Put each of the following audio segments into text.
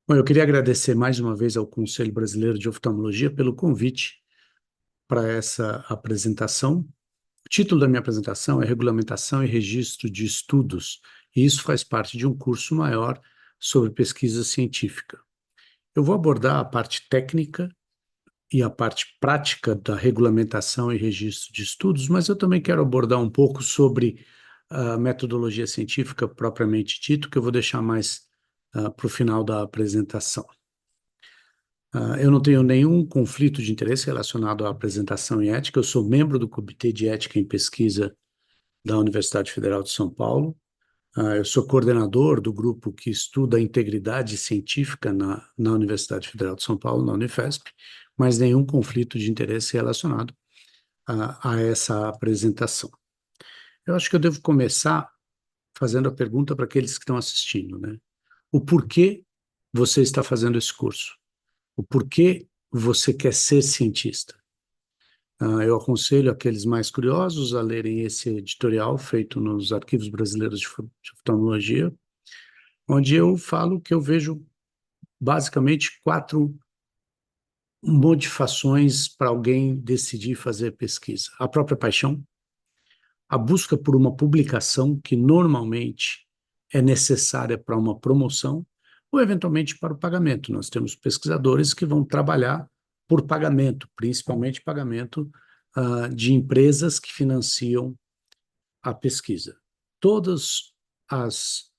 Bom, eu queria agradecer mais uma vez ao Conselho Brasileiro de Oftalmologia pelo convite para essa apresentação. O título da minha apresentação é Regulamentação e Registro de Estudos, e isso faz parte de um curso maior sobre pesquisa científica. Eu vou abordar a parte técnica e a parte prática da regulamentação e registro de estudos, mas eu também quero abordar um pouco sobre a metodologia científica propriamente dito, que eu vou deixar mais para o final da apresentação. Eu não tenho nenhum conflito de interesse relacionado à apresentação e ética. Eu sou membro do Comitê de Ética em Pesquisa da Universidade Federal de São Paulo. Eu sou coordenador do grupo que estuda a integridade científica na Universidade Federal de São Paulo, na Unifesp, mas nenhum conflito de interesse relacionado a essa apresentação. Eu acho que eu devo começar fazendo a pergunta para aqueles que estão assistindo, né? O porquê você está fazendo esse curso? O porquê você quer ser cientista? Eu aconselho aqueles mais curiosos a lerem esse editorial feito nos Arquivos Brasileiros de Oftalmologia, onde eu falo que eu vejo basicamente quatro motivações para alguém decidir fazer pesquisa. A própria paixão, a busca por uma publicação que normalmente é necessária para uma promoção, ou eventualmente para o pagamento. Nós temos pesquisadores que vão trabalhar por pagamento, principalmente pagamento de empresas que financiam a pesquisa. Todas as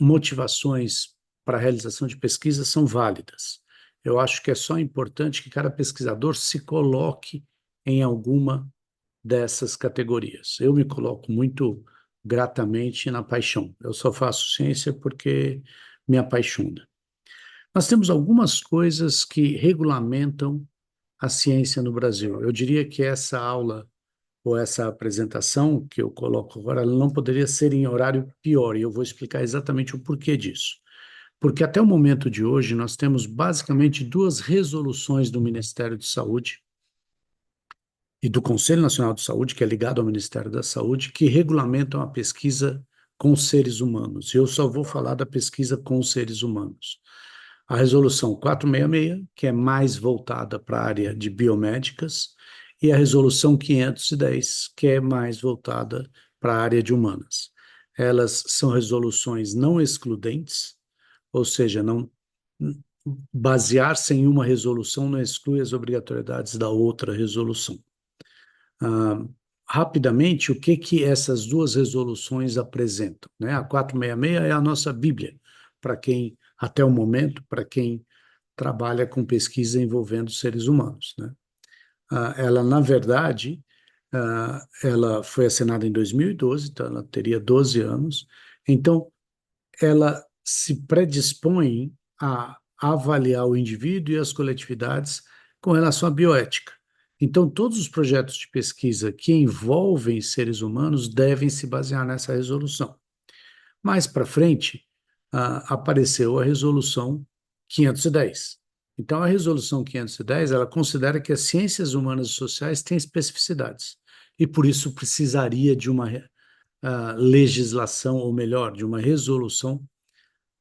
motivações para a realização de pesquisa são válidas. Eu acho que é só importante que cada pesquisador se coloque em alguma dessas categorias. Eu me coloco muito gratamente na paixão. Eu só faço ciência porque me apaixona. Nós temos algumas coisas que regulamentam a ciência no Brasil. Eu diria que essa aula ou essa apresentação que eu coloco agora, ela não poderia ser em horário pior, e eu vou explicar exatamente o porquê disso. Porque até o momento de hoje nós temos basicamente duas resoluções do Ministério de Saúde e do Conselho Nacional de Saúde, que é ligado ao Ministério da Saúde, que regulamentam a pesquisa com seres humanos. Eu só vou falar da pesquisa com seres humanos. A resolução 466, que é mais voltada para a área de biomédicas, e a resolução 510, que é mais voltada para a área de humanas. Elas são resoluções não excludentes, ou seja, não basear-se em uma resolução não exclui as obrigatoriedades da outra resolução. Ah, Rapidamente, o que que essas duas resoluções apresentam, né? A 466 é a nossa Bíblia, para quem, até o momento, para quem trabalha com pesquisa envolvendo seres humanos, né? Ela, na verdade, ela foi assinada em 2012, então ela teria 12 anos. Então, ela se predispõe a avaliar o indivíduo e as coletividades com relação à bioética. Então, todos os projetos de pesquisa que envolvem seres humanos devem se basear nessa resolução. Mais para frente, apareceu a resolução 510. Então, a resolução 510, ela considera que as ciências humanas e sociais têm especificidades, e por isso precisaria de uma legislação, ou melhor, de uma resolução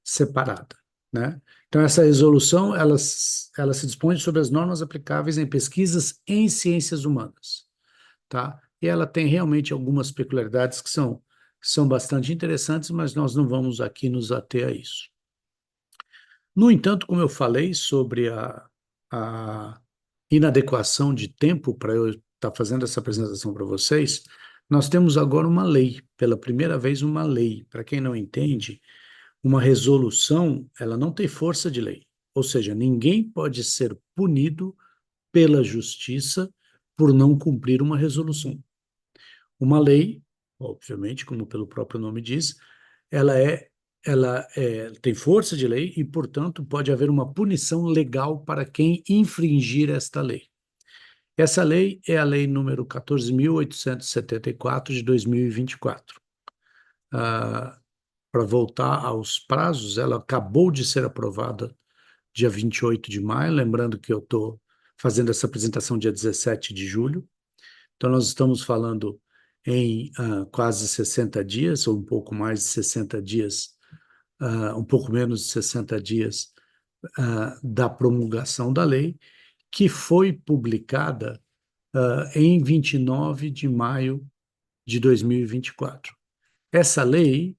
separada, né? Então, essa resolução, ela se dispõe sobre as normas aplicáveis em pesquisas em ciências humanas, tá? E ela tem realmente algumas peculiaridades que são bastante interessantes, mas nós não vamos aqui nos ater a isso. No entanto, como eu falei sobre a inadequação de tempo para eu estar fazendo essa apresentação para vocês, nós temos agora uma lei, pela primeira vez uma lei. Para quem não entende, uma resolução, ela não tem força de lei. Ou seja, ninguém pode ser punido pela justiça por não cumprir uma resolução. Uma lei, obviamente, como pelo próprio nome diz, ela é, tem força de lei e, portanto, pode haver uma punição legal para quem infringir esta lei. Essa lei é a lei número 14.874 de 2024. Para voltar aos prazos, ela acabou de ser aprovada dia 28 de maio, lembrando que eu estou fazendo essa apresentação dia 17 de julho. Então, nós estamos falando em quase 60 dias, ou um pouco mais de 60 dias, um pouco menos de 60 dias da promulgação da lei, que foi publicada em 29 de maio de 2024. Essa lei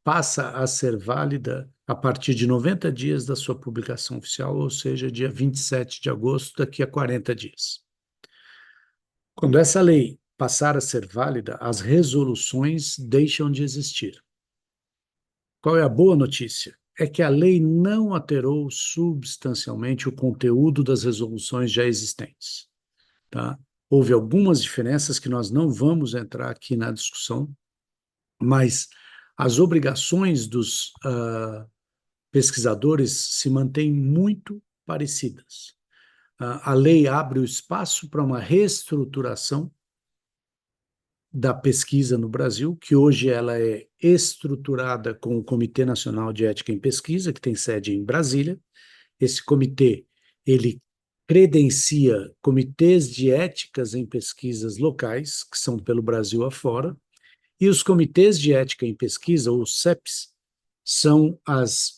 passa a ser válida a partir de 90 dias da sua publicação oficial, ou seja, dia 27 de agosto, daqui a 40 dias. Quando essa lei passar a ser válida, as resoluções deixam de existir. Qual é a boa notícia? É que a lei não alterou substancialmente o conteúdo das resoluções já existentes, tá? Houve algumas diferenças que nós não vamos entrar aqui na discussão, mas as obrigações dos pesquisadores se mantêm muito parecidas. A lei abre o espaço para uma reestruturação da pesquisa no Brasil, que hoje ela é estruturada com o Comitê Nacional de Ética em Pesquisa, que tem sede em Brasília. Esse comitê, ele credencia comitês de éticas em pesquisas locais, que são pelo Brasil afora, e os comitês de ética em pesquisa, ou CEPs, são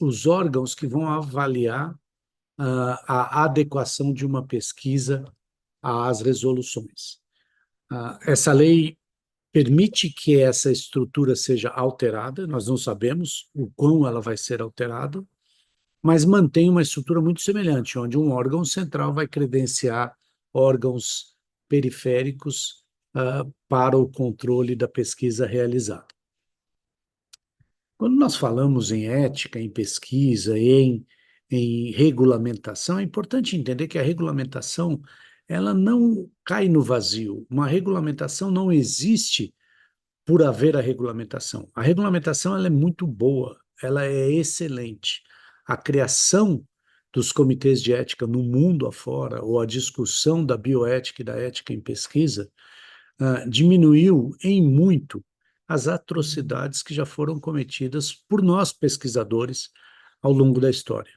os órgãos que vão avaliar a adequação de uma pesquisa às resoluções. Essa lei permite que essa estrutura seja alterada, nós não sabemos o quão ela vai ser alterada, mas mantém uma estrutura muito semelhante, onde um órgão central vai credenciar órgãos periféricos para o controle da pesquisa realizada. Quando nós falamos em ética, em pesquisa, em regulamentação, é importante entender que a regulamentação ela não cai no vazio. Uma regulamentação não existe por haver a regulamentação. A regulamentação ela é muito boa, ela é excelente. A criação dos comitês de ética no mundo afora, ou a discussão da bioética e da ética em pesquisa, diminuiu em muito as atrocidades que já foram cometidas por nós pesquisadores ao longo da história.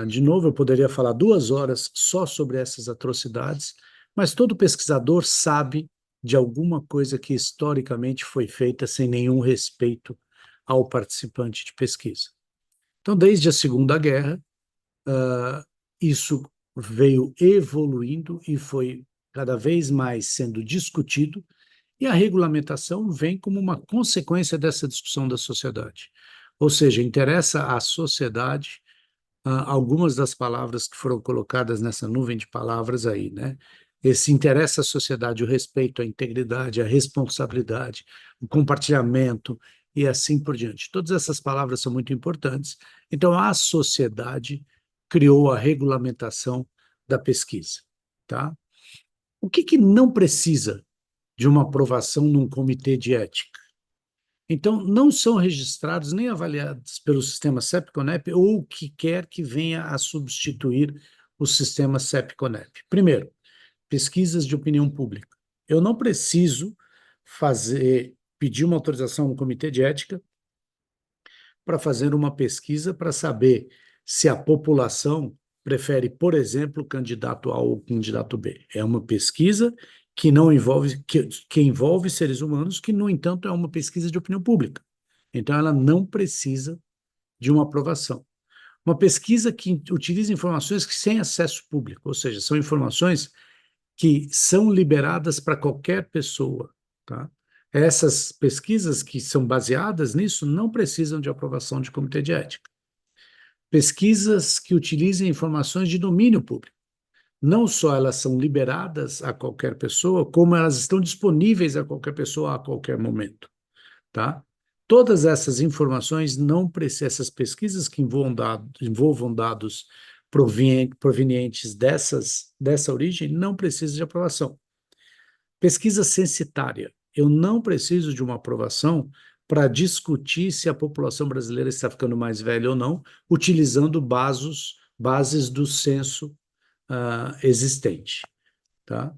De novo, eu poderia falar 2 horas só sobre essas atrocidades, mas todo pesquisador sabe de alguma coisa que historicamente foi feita sem nenhum respeito ao participante de pesquisa. Então, desde a Segunda Guerra, isso veio evoluindo e foi cada vez mais sendo discutido, e a regulamentação vem como uma consequência dessa discussão da sociedade. Ou seja, interessa à sociedade algumas das palavras que foram colocadas nessa nuvem de palavras aí, né? Esse interessa à sociedade, o respeito, a integridade, a responsabilidade, o compartilhamento e assim por diante. Todas essas palavras são muito importantes. Então, a sociedade criou a regulamentação da pesquisa, tá? O que não precisa de uma aprovação num comitê de ética? Então, não são registrados nem avaliados pelo sistema CEP-CONEP ou o que quer que venha a substituir o sistema CEP-CONEP. Primeiro, pesquisas de opinião pública. Eu não preciso pedir uma autorização no comitê de ética para fazer uma pesquisa para saber se a população prefere, por exemplo, o candidato A ou o candidato B. É uma pesquisa que não envolve, que envolve seres humanos, que, no entanto, é uma pesquisa de opinião pública. Então, ela não precisa de uma aprovação. Uma pesquisa que utiliza informações que sem acesso público, ou seja, são informações que são liberadas para qualquer pessoa, tá? Essas pesquisas que são baseadas nisso não precisam de aprovação de comitê de ética. Pesquisas que utilizem informações de domínio público. Não só elas são liberadas a qualquer pessoa, como elas estão disponíveis a qualquer pessoa a qualquer momento, tá? Todas essas informações não precisam, essas pesquisas que envolvam dados provenientes dessa origem, não precisam de aprovação. Pesquisa censitária. Eu não preciso de uma aprovação para discutir se a população brasileira está ficando mais velha ou não, utilizando bases do censo existente, tá?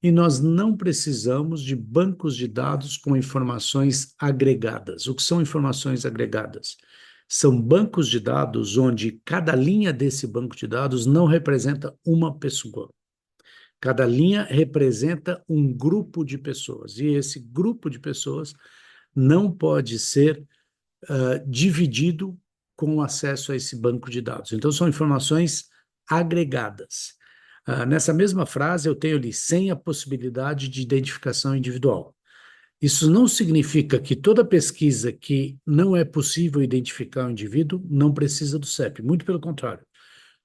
E nós não precisamos de bancos de dados com informações agregadas. O que são informações agregadas? São bancos de dados onde cada linha desse banco de dados não representa uma pessoa. Cada linha representa um grupo de pessoas, e esse grupo de pessoas não pode ser dividido com acesso a esse banco de dados. Então, são informações agregadas. Nessa mesma frase, eu tenho ali sem a possibilidade de identificação individual. Isso não significa que toda pesquisa que não é possível identificar o indivíduo não precisa do CEP. Muito pelo contrário.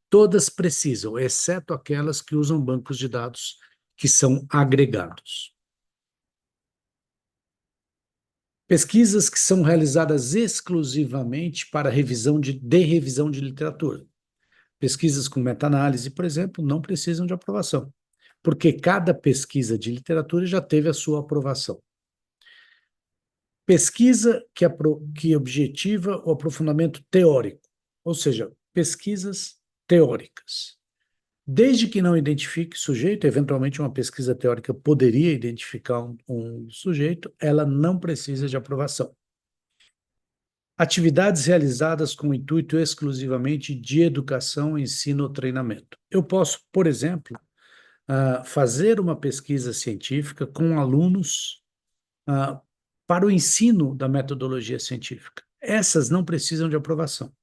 Todas precisam, exceto aquelas que usam bancos de dados que são agregados. Pesquisas que são realizadas exclusivamente para revisão de literatura. Pesquisas com meta-análise, por exemplo, não precisam de aprovação, porque cada pesquisa de literatura já teve a sua aprovação. Pesquisa que objetiva o aprofundamento teórico, ou seja, pesquisas teóricas. Desde que não identifique sujeito, eventualmente uma pesquisa teórica poderia identificar um sujeito, ela não precisa de aprovação. Atividades realizadas com o intuito exclusivamente de educação, ensino ou treinamento. Eu posso, por exemplo, fazer uma pesquisa científica com alunos para o ensino da metodologia científica. Essas não precisam de aprovação.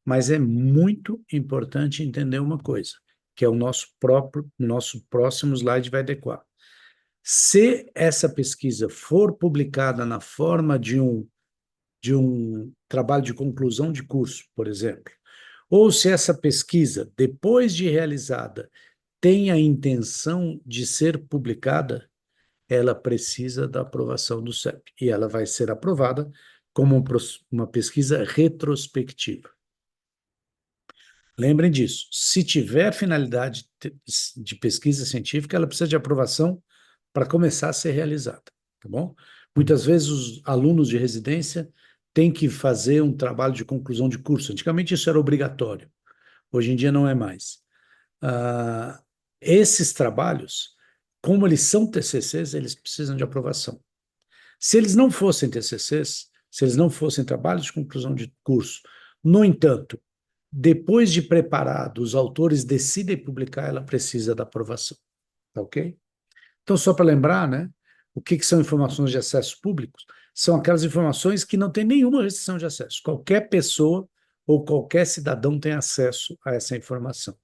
Mas é muito importante entender uma coisa, que é o nosso próximo slide vai adequar. Se essa pesquisa for publicada na forma de um trabalho de conclusão de curso, por exemplo, ou se essa pesquisa, depois de realizada, tem a intenção de ser publicada, ela precisa da aprovação do CEP. E ela vai ser aprovada como uma pesquisa retrospectiva. Lembrem disso. Se tiver finalidade de pesquisa científica, ela precisa de aprovação para começar a ser realizada, tá bom? Muitas vezes os alunos de residência têm que fazer um trabalho de conclusão de curso. Antigamente isso era obrigatório, hoje em dia não é mais. Esses trabalhos, como eles são TCCs, eles precisam de aprovação. Se eles não fossem TCCs, se eles não fossem trabalhos de conclusão de curso, no entanto, depois de preparado, os autores decidem publicar, ela precisa da aprovação, tá ok? Então, só para lembrar, né, o que são informações de acesso públicos? São aquelas informações que não têm nenhuma restrição de acesso. Qualquer pessoa ou qualquer cidadão tem acesso a essa informação.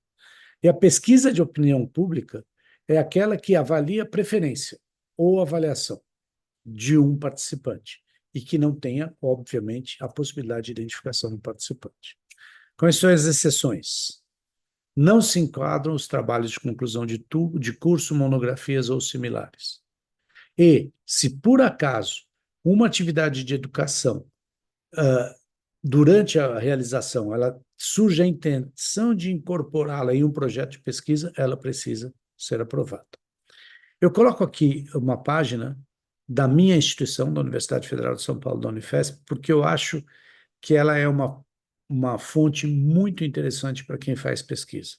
E a pesquisa de opinião pública é aquela que avalia a preferência ou avaliação de um participante e que não tenha, obviamente, a possibilidade de identificação do participante. Quais são as exceções? Não se enquadram os trabalhos de conclusão de curso, monografias ou similares. E, se por acaso uma atividade de educação, durante a realização, ela surge a intenção de incorporá-la em um projeto de pesquisa, ela precisa ser aprovada. Eu coloco aqui uma página da minha instituição, da Universidade Federal de São Paulo, da Unifesp, porque eu acho que ela é uma fonte muito interessante para quem faz pesquisa.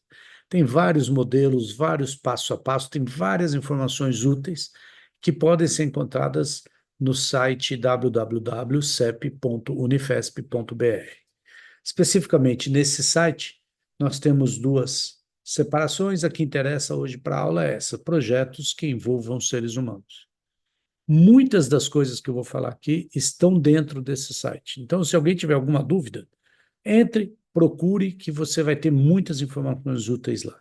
Tem vários modelos, vários passo a passo, tem várias informações úteis que podem ser encontradas no site www.cep.unifesp.br. Especificamente nesse site, nós temos duas separações. A que interessa hoje para a aula é essa: projetos que envolvam seres humanos. Muitas das coisas que eu vou falar aqui estão dentro desse site. Então, se alguém tiver alguma dúvida, entre, procure, que você vai ter muitas informações úteis lá.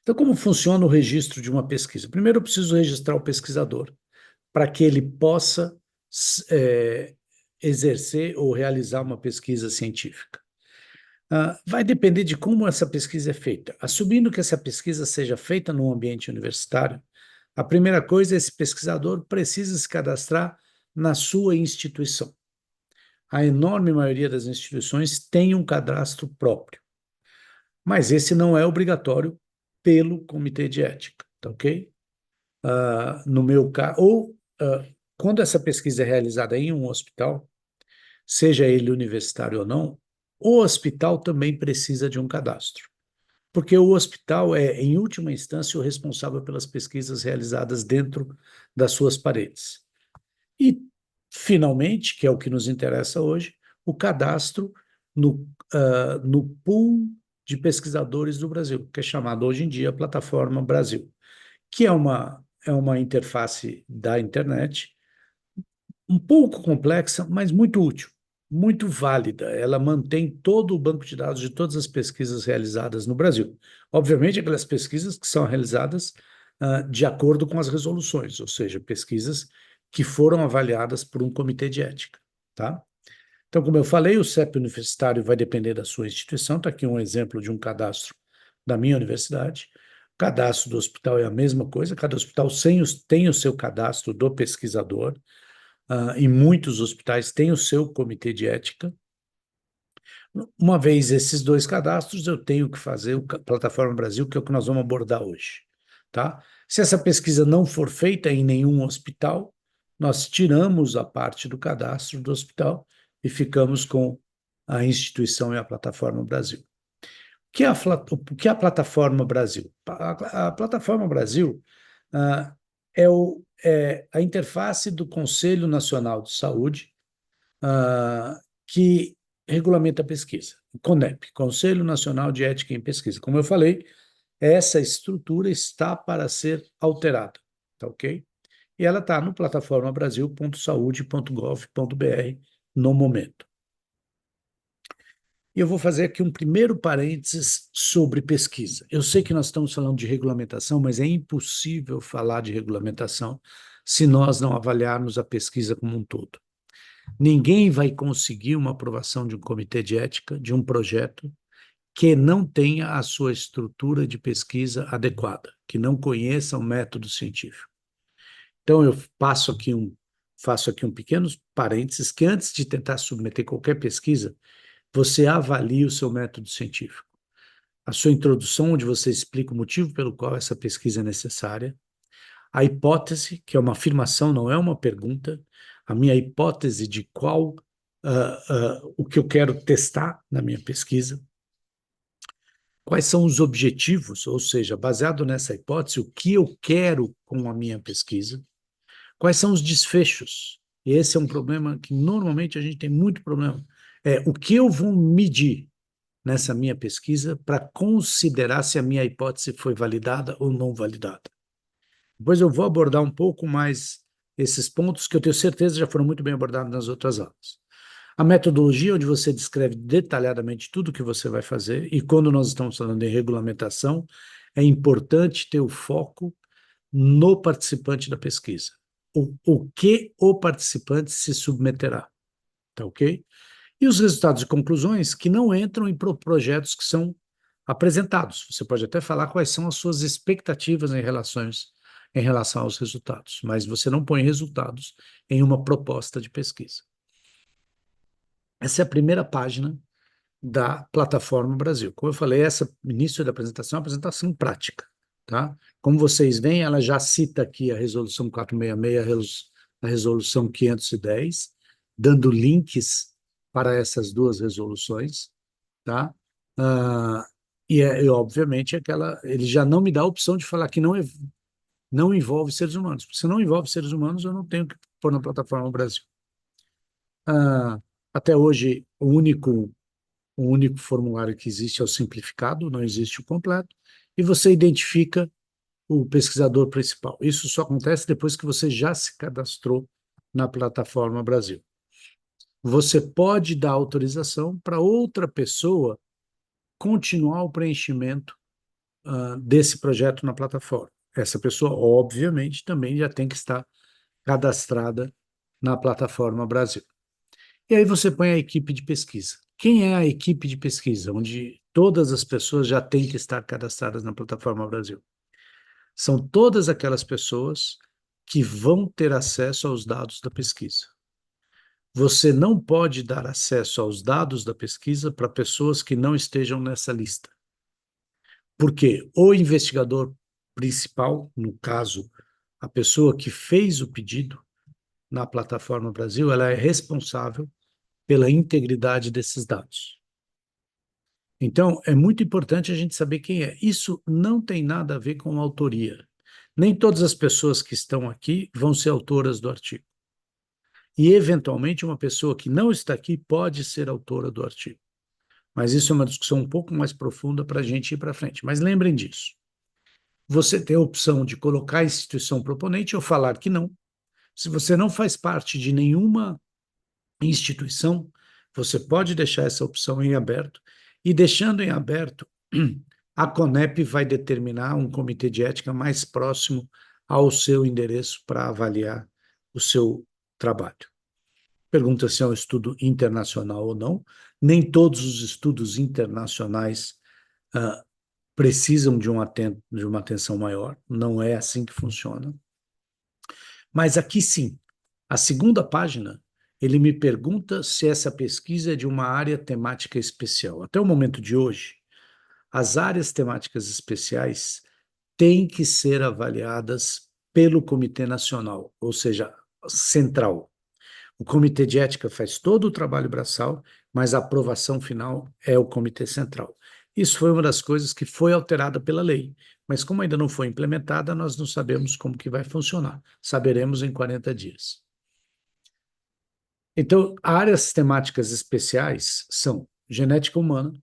Então, como funciona o registro de uma pesquisa? Primeiro, eu preciso registrar o pesquisador, para que ele possa exercer ou realizar uma pesquisa científica. Vai depender de como essa pesquisa é feita. Assumindo que essa pesquisa seja feita no ambiente universitário, a primeira coisa é esse pesquisador precisa se cadastrar na sua instituição. A enorme maioria das instituições tem um cadastro próprio, mas esse não é obrigatório pelo Comitê de Ética, tá ok? No meu caso, quando essa pesquisa é realizada em um hospital, seja ele universitário ou não, o hospital também precisa de um cadastro, porque o hospital é, em última instância, o responsável pelas pesquisas realizadas dentro das suas paredes. E, finalmente, que é o que nos interessa hoje, o cadastro no pool de pesquisadores do Brasil, que é chamado hoje em dia Plataforma Brasil, que é uma interface da internet, um pouco complexa, mas muito útil, muito válida. Ela mantém todo o banco de dados de todas as pesquisas realizadas no Brasil. Obviamente, aquelas pesquisas que são realizadas de acordo com as resoluções, ou seja, pesquisas que foram avaliadas por um comitê de ética, tá? Então, como eu falei, o CEP universitário vai depender da sua instituição. Está aqui um exemplo de um cadastro da minha universidade. O cadastro do hospital é a mesma coisa, cada hospital tem o seu cadastro do pesquisador. Em muitos hospitais tem o seu comitê de ética. Uma vez esses dois cadastros, eu tenho que fazer o Plataforma Brasil, que é o que nós vamos abordar hoje, tá? Se essa pesquisa não for feita em nenhum hospital, nós tiramos a parte do cadastro do hospital e ficamos com a instituição e a Plataforma Brasil. O que é a Plataforma Brasil? A Plataforma Brasil ah, é a interface do Conselho Nacional de Saúde, que regulamenta a pesquisa. O CONEP, Conselho Nacional de Ética em Pesquisa. Como eu falei, essa estrutura está para ser alterada, tá ok? E ela está no plataformabrasil.saude.gov.br no momento. E eu vou fazer aqui um primeiro parênteses sobre pesquisa. Eu sei que nós estamos falando de regulamentação, mas é impossível falar de regulamentação se nós não avaliarmos a pesquisa como um todo. Ninguém vai conseguir uma aprovação de um comitê de ética, de um projeto, que não tenha a sua estrutura de pesquisa adequada, que não conheça o método científico. Então, faço aqui um pequeno parênteses, que antes de tentar submeter qualquer pesquisa, você avalie o seu método científico. A sua introdução, onde você explica o motivo pelo qual essa pesquisa é necessária, a hipótese, que é uma afirmação, não é uma pergunta, a minha hipótese de o que eu quero testar na minha pesquisa, quais são os objetivos, ou seja, baseado nessa hipótese, o que eu quero com a minha pesquisa, quais são os desfechos. E esse é um problema que normalmente a gente tem muito problema. O que eu vou medir nessa minha pesquisa para considerar se a minha hipótese foi validada ou não validada. Depois eu vou abordar um pouco mais esses pontos que eu tenho certeza já foram muito bem abordados nas outras aulas. A metodologia, onde você descreve detalhadamente tudo o que você vai fazer, e quando nós estamos falando em regulamentação, é importante ter o foco no participante da pesquisa. O que o participante se submeterá, tá ok? E os resultados e conclusões que não entram em projetos que são apresentados. Você pode até falar quais são as suas expectativas em relação aos resultados, mas você não põe resultados em uma proposta de pesquisa. Essa é a primeira página da Plataforma Brasil. Como eu falei, essa início da apresentação é uma apresentação prática, tá? Como vocês veem, ela já cita aqui a resolução 466, a resolução 510, dando links para essas duas resoluções, tá? Ah, obviamente, ele já não me dá a opção de falar que não envolve seres humanos. Se não envolve seres humanos, eu não tenho que pôr na Plataforma Brasil. Até hoje, o único formulário que existe é o simplificado, não existe o completo, e você identifica o pesquisador principal. Isso só acontece depois que você já se cadastrou na Plataforma Brasil. Você pode dar autorização para outra pessoa continuar o preenchimento desse projeto na plataforma. Essa pessoa, obviamente, também já tem que estar cadastrada na Plataforma Brasil. E aí você põe a equipe de pesquisa. Quem é a equipe de pesquisa? Onde todas as pessoas já têm que estar cadastradas na Plataforma Brasil. São todas aquelas pessoas que vão ter acesso aos dados da pesquisa. Você não pode dar acesso aos dados da pesquisa para pessoas que não estejam nessa lista. Porque o investigador principal, no caso, a pessoa que fez o pedido na Plataforma Brasil, ela é responsável pela integridade desses dados. Então, é muito importante a gente saber quem é. Isso não tem nada a ver com autoria. Nem todas as pessoas que estão aqui vão ser autoras do artigo. E, eventualmente, uma pessoa que não está aqui pode ser autora do artigo. Mas isso é uma discussão um pouco mais profunda para a gente ir para frente. Mas lembrem disso. Você tem a opção de colocar a instituição proponente ou falar que não. Se você não faz parte de nenhuma instituição, você pode deixar essa opção em aberto, e deixando em aberto, a CONEP vai determinar um comitê de ética mais próximo ao seu endereço para avaliar o seu trabalho. Pergunta se é um estudo internacional ou não. Nem todos os estudos internacionais precisam de uma atenção maior, não é assim que funciona. Mas aqui sim, a segunda página, ele me pergunta se essa pesquisa é de uma área temática especial. Até o momento de hoje, as áreas temáticas especiais têm que ser avaliadas pelo Comitê Nacional, ou seja, central. O Comitê de Ética faz todo o trabalho braçal, mas a aprovação final é o Comitê Central. Isso foi uma das coisas que foi alterada pela lei, mas como ainda não foi implementada, nós não sabemos como que vai funcionar. Saberemos em 40 dias. Então, áreas temáticas especiais são genética humana,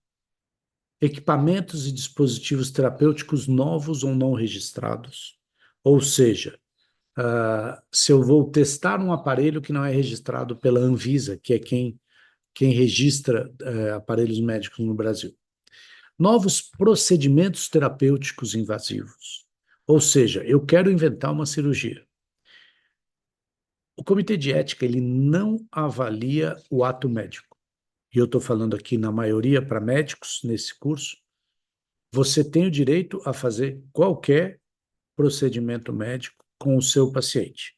equipamentos e dispositivos terapêuticos novos ou não registrados, ou seja, se eu vou testar um aparelho que não é registrado pela Anvisa, que é quem registra aparelhos médicos no Brasil. Novos procedimentos terapêuticos invasivos. Ou seja, eu quero inventar uma cirurgia. O Comitê de Ética, ele não avalia o ato médico. E eu estou falando aqui, na maioria, para médicos nesse curso. Você tem o direito a fazer qualquer procedimento médico com o seu paciente.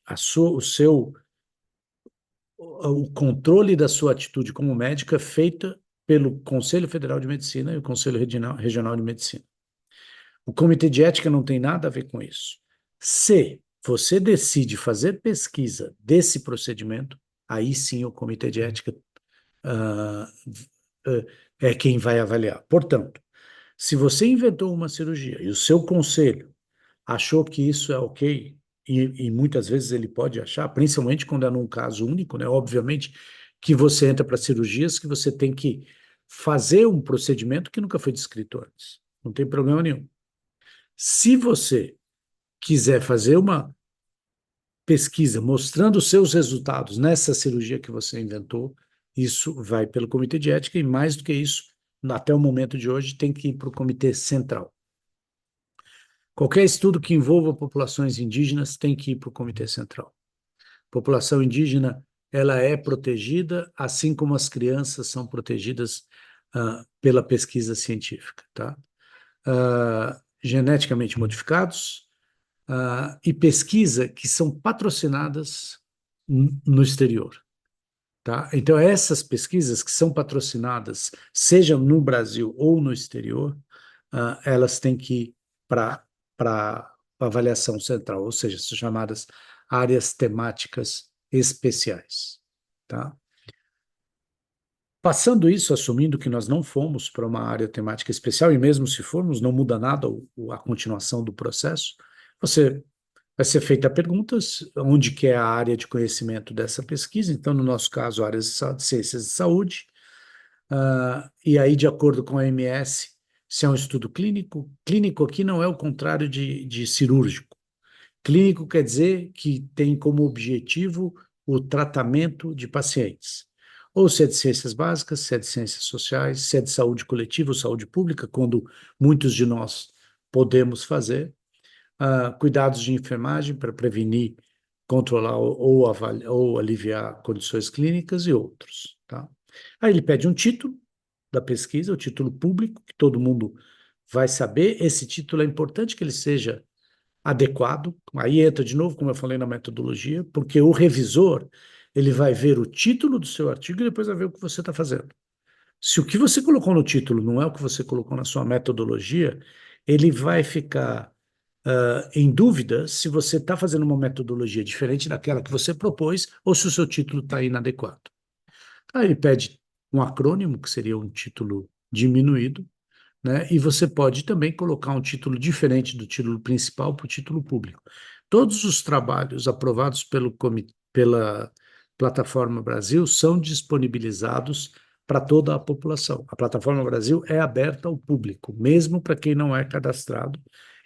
O controle da sua atitude como médico é feito pelo Conselho Federal de Medicina e o Conselho Regional de Medicina. O Comitê de Ética não tem nada a ver com isso. Se você decide fazer pesquisa desse procedimento, aí sim o Comitê de Ética uh, é quem vai avaliar. Portanto, se você inventou uma cirurgia e o seu conselho achou que isso é ok, e muitas vezes ele pode achar, principalmente quando é num caso único, né? Obviamente que você entra para cirurgias que você tem que fazer um procedimento que nunca foi descrito antes. Não tem problema nenhum. Se você quiser fazer uma pesquisa mostrando os seus resultados nessa cirurgia que você inventou, isso vai pelo Comitê de Ética e, mais do que isso, até o momento de hoje, tem que ir para o Comitê Central. Qualquer estudo que envolva populações indígenas tem que ir para o Comitê Central. População indígena, ela é protegida, assim como as crianças são protegidas pela pesquisa científica, tá? Geneticamente modificados e pesquisa que são patrocinadas no exterior, tá? Então, essas pesquisas que são patrocinadas, seja no Brasil ou no exterior, elas têm que ir para avaliação central, ou seja, são chamadas áreas temáticas especiais, tá? Passando isso, assumindo que nós não fomos para uma área temática especial, e mesmo se formos, não muda nada a continuação do processo, você vai ser feita perguntas, onde que é a área de conhecimento dessa pesquisa, então, no nosso caso, áreas de ciências de saúde, e aí, de acordo com a OMS, se é um estudo clínico, clínico aqui não é o contrário de cirúrgico. Clínico quer dizer que tem como objetivo o tratamento de pacientes. Ou se é de ciências básicas, se é de ciências sociais, se é de saúde coletiva ou saúde pública, quando muitos de nós podemos fazer. Cuidados de enfermagem para prevenir, controlar ou aliviar condições clínicas e outros, tá? Aí ele pede um título da pesquisa, o título público, que todo mundo vai saber. Esse título é importante que ele seja adequado. Aí entra de novo, como eu falei na metodologia, porque o revisor, ele vai ver o título do seu artigo e depois vai ver o que você está fazendo. Se o que você colocou no título não é o que você colocou na sua metodologia, ele vai ficar em dúvida se você está fazendo uma metodologia diferente daquela que você propôs ou se o seu título está inadequado. Aí ele pede um acrônimo, que seria um título diminuído, né? E você pode também colocar um título diferente do título principal para o título público. Todos os trabalhos aprovados pela Plataforma Brasil são disponibilizados para toda a população. A Plataforma Brasil é aberta ao público, mesmo para quem não é cadastrado,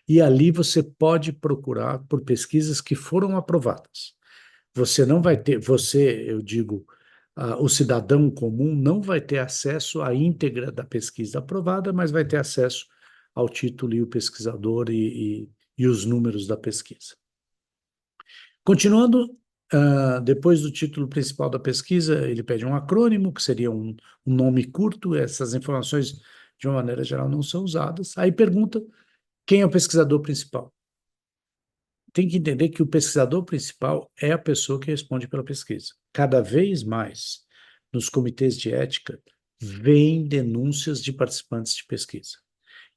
e ali você pode procurar por pesquisas que foram aprovadas. Você não vai ter, você, eu digo, o cidadão comum não vai ter acesso à íntegra da pesquisa aprovada, mas vai ter acesso ao título e o pesquisador e os números da pesquisa. Continuando, depois do título principal da pesquisa, ele pede um acrônimo, que seria um nome curto, essas informações, de uma maneira geral, não são usadas. Aí pergunta quem é o pesquisador principal. Tem que entender que o pesquisador principal é a pessoa que responde pela pesquisa. Cada vez mais, nos comitês de ética, vêm denúncias de participantes de pesquisa.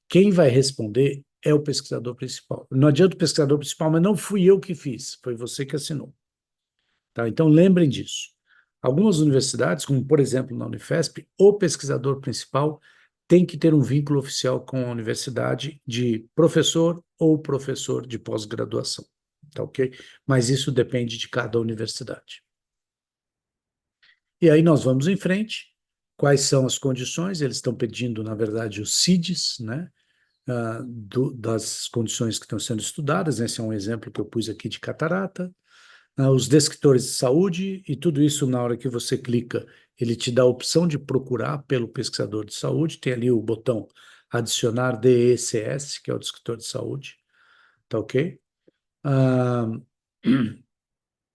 Quem vai responder é o pesquisador principal. Não adianta o pesquisador principal, mas não fui eu que fiz, foi você que assinou. Tá? Então, lembrem disso. Algumas universidades, como por exemplo na Unifesp, o pesquisador principal tem que ter um vínculo oficial com a universidade de professor ou professor de pós-graduação. Tá ok? Mas isso depende de cada universidade. E aí nós vamos em frente. Quais são as condições? Eles estão pedindo, na verdade, os CIDs, né? Das condições que estão sendo estudadas. Esse é um exemplo que eu pus aqui de catarata. Os descritores de saúde, e tudo isso, na hora que você clica, ele te dá a opção de procurar pelo pesquisador de saúde. Tem ali o botão adicionar DECS, que é o descritor de saúde. Tá ok? Ah,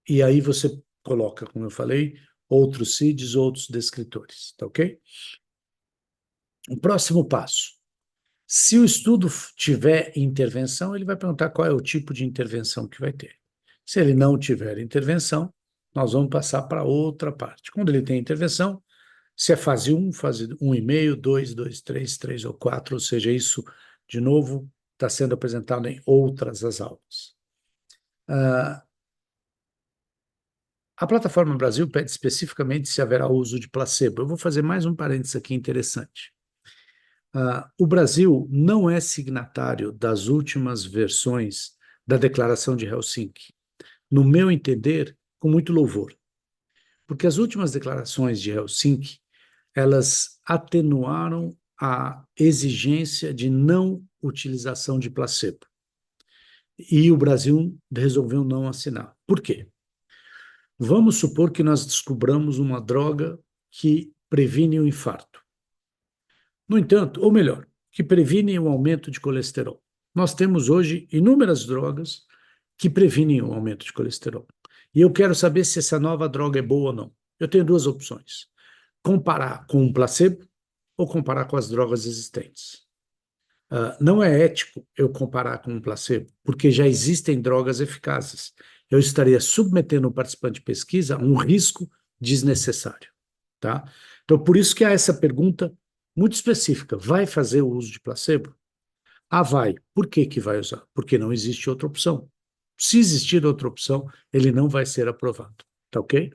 e aí você coloca, como eu falei, outros CIDs, outros descritores. Tá ok? O próximo passo. Se o estudo tiver intervenção, ele vai perguntar qual é o tipo de intervenção que vai ter. Se ele não tiver intervenção, nós vamos passar para outra parte. Quando ele tem intervenção, se é fase 1,5, 2, 3, 3 ou 4, ou seja, isso, de novo, está sendo apresentado em outras as aulas. A plataforma Brasil pede especificamente se haverá uso de placebo. Eu vou fazer mais um parênteses aqui interessante. O Brasil não é signatário das últimas versões da Declaração de Helsinki, no meu entender, com muito louvor, porque as últimas declarações de Helsinki, elas atenuaram a exigência de não utilização de placebo. E o Brasil resolveu não assinar. Por quê? Vamos supor que nós descobramos uma droga que previne o infarto. No entanto, ou melhor, que previnem o aumento de colesterol. Nós temos hoje inúmeras drogas que previnem o aumento de colesterol. E eu quero saber se essa nova droga é boa ou não. Eu tenho duas opções: comparar com um placebo ou comparar com as drogas existentes. Não é ético eu comparar com um placebo, porque já existem drogas eficazes. Eu estaria submetendo o participante de pesquisa a um risco desnecessário. Tá? Então, por isso que há essa pergunta muito específica: vai fazer o uso de placebo? Vai. Por que que vai usar? Porque não existe outra opção. Se existir outra opção, ele não vai ser aprovado. Tá ok?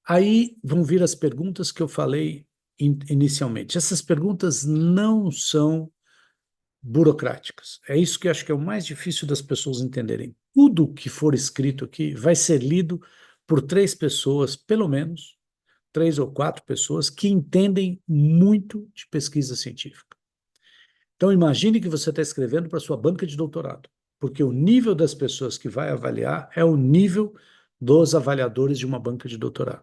Aí vão vir as perguntas que eu falei inicialmente. Essas perguntas não são burocráticas. É isso que eu acho que é o mais difícil das pessoas entenderem. Tudo que for escrito aqui vai ser lido por três pessoas, pelo menos, três ou quatro pessoas que entendem muito de pesquisa científica. Então, imagine que você está escrevendo para sua banca de doutorado, porque o nível das pessoas que vai avaliar é o nível dos avaliadores de uma banca de doutorado.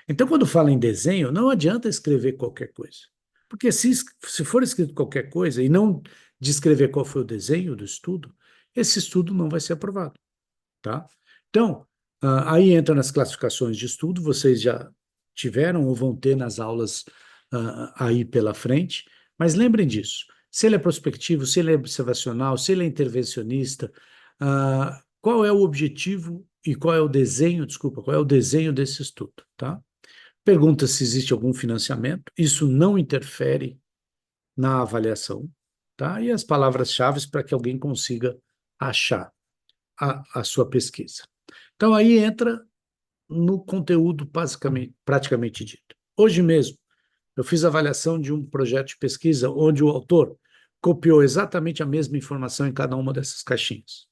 Então, quando fala em desenho, não adianta escrever qualquer coisa. Porque se for escrito qualquer coisa e não descrever qual foi o desenho do estudo, esse estudo não vai ser aprovado. Tá? Então, aí entra nas classificações de estudo, vocês já tiveram ou vão ter nas aulas aí pela frente, mas lembrem disso. Se ele é prospectivo, se ele é observacional, se ele é intervencionista, qual é o objetivo e qual é o desenho, desculpa, qual é o desenho desse estudo, tá? Pergunta se existe algum financiamento, isso não interfere na avaliação, tá? E as palavras-chave para que alguém consiga achar a sua pesquisa. Então, aí entra no conteúdo basicamente, praticamente dito. Hoje mesmo, eu fiz avaliação de um projeto de pesquisa onde o autor copiou exatamente a mesma informação em cada uma dessas caixinhas.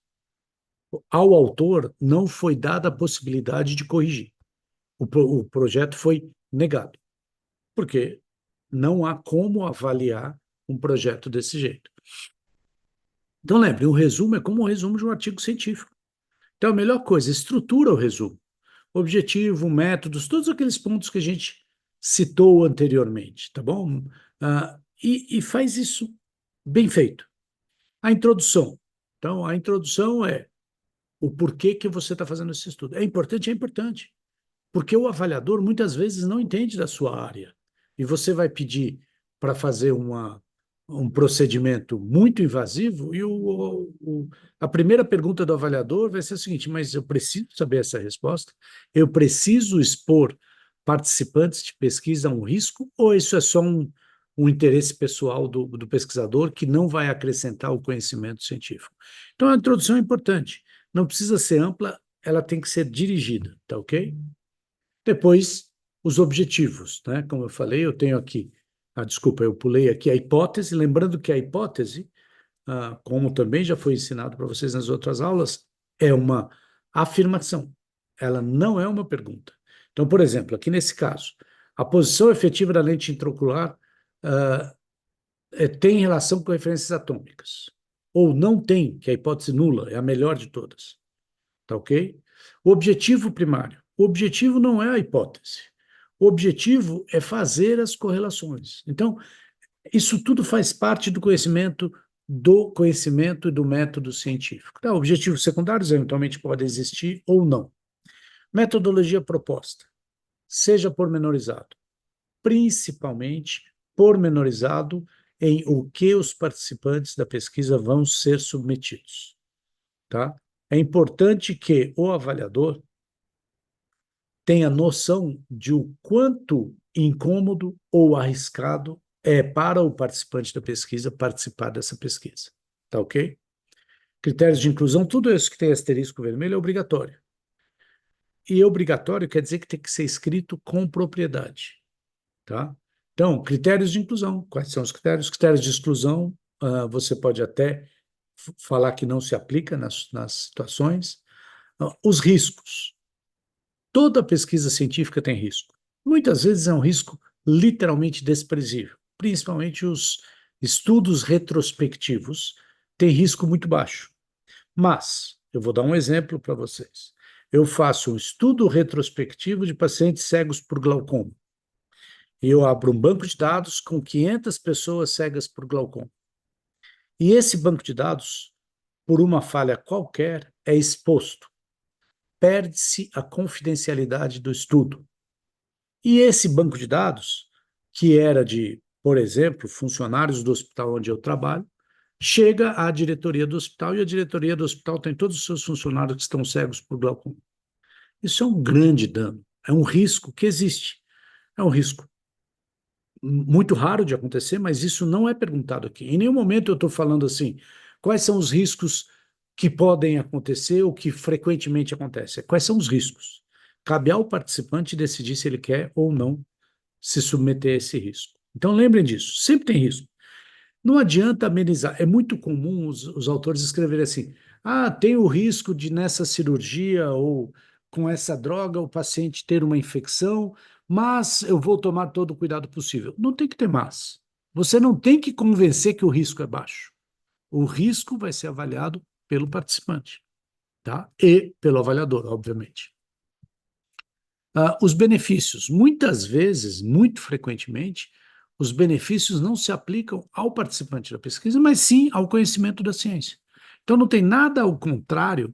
Ao autor não foi dada a possibilidade de corrigir. O projeto foi negado, porque não há como avaliar um projeto desse jeito. Então, lembre, um resumo é como um resumo de um artigo científico. Então, a melhor coisa, estrutura o resumo. Objetivo, métodos, todos aqueles pontos que a gente citou anteriormente, tá bom? E faz isso bem feito. A introdução. Então, a introdução é o porquê que você está fazendo esse estudo. É importante? É importante. Porque o avaliador muitas vezes não entende da sua área. E você vai pedir para fazer um procedimento muito invasivo, e a primeira pergunta do avaliador vai ser a seguinte: mas eu preciso saber essa resposta? Eu preciso expor participantes de pesquisa a um risco? Ou isso é só um interesse pessoal do pesquisador que não vai acrescentar o conhecimento científico? Então, a introdução é importante. Não precisa ser ampla, ela tem que ser dirigida, tá ok? Depois, os objetivos, né? Como eu falei, eu tenho aqui, desculpa, eu pulei aqui a hipótese, lembrando que a hipótese, como também já foi ensinado para vocês nas outras aulas, é uma afirmação, ela não é uma pergunta. Então, por exemplo, aqui nesse caso, a posição efetiva da lente intraocular tem relação com referências atômicas, ou não tem, que é a hipótese nula, é a melhor de todas. Tá ok? O objetivo primário. O objetivo não é a hipótese. O objetivo é fazer as correlações. Então, isso tudo faz parte do conhecimento e do método científico. Tá? Objetivos secundários eventualmente podem existir ou não. Metodologia proposta. Seja pormenorizado. Principalmente pormenorizado em o que os participantes da pesquisa vão ser submetidos. Tá? É importante que o avaliador tenha noção de o quanto incômodo ou arriscado é para o participante da pesquisa participar dessa pesquisa. Tá ok? Critérios de inclusão, tudo isso que tem asterisco vermelho é obrigatório. E obrigatório quer dizer que tem que ser escrito com propriedade. Tá? Então, critérios de inclusão. Quais são os critérios? Critérios de exclusão, você pode até falar que não se aplica nas situações. Os riscos. Toda pesquisa científica tem risco. Muitas vezes é um risco literalmente desprezível, principalmente os estudos retrospectivos têm risco muito baixo. Mas, eu vou dar um exemplo para vocês. Eu faço um estudo retrospectivo de pacientes cegos por glaucoma. E eu abro um banco de dados com 500 pessoas cegas por glaucoma. E esse banco de dados, por uma falha qualquer, é exposto. Perde-se a confidencialidade do estudo. E esse banco de dados, que era de, por exemplo, funcionários do hospital onde eu trabalho, chega à diretoria do hospital e a diretoria do hospital tem todos os seus funcionários que estão cegos por glaucoma. Isso é um grande dano, é um risco que existe. É um risco muito raro de acontecer, mas isso não é perguntado aqui. Em nenhum momento eu estou falando assim, quais são os riscos que podem acontecer ou que frequentemente acontecem. Quais são os riscos? Cabe ao participante decidir se ele quer ou não se submeter a esse risco. Então lembrem disso, sempre tem risco. Não adianta amenizar. É muito comum os autores escreverem assim: tem o risco de nessa cirurgia ou com essa droga o paciente ter uma infecção, mas eu vou tomar todo o cuidado possível. Não tem que ter mais. Você não tem que convencer que o risco é baixo. O risco vai ser avaliado pelo participante, tá? E pelo avaliador, obviamente. Os benefícios, muitas vezes, muito frequentemente, os benefícios não se aplicam ao participante da pesquisa, mas sim ao conhecimento da ciência. Então, não tem nada ao contrário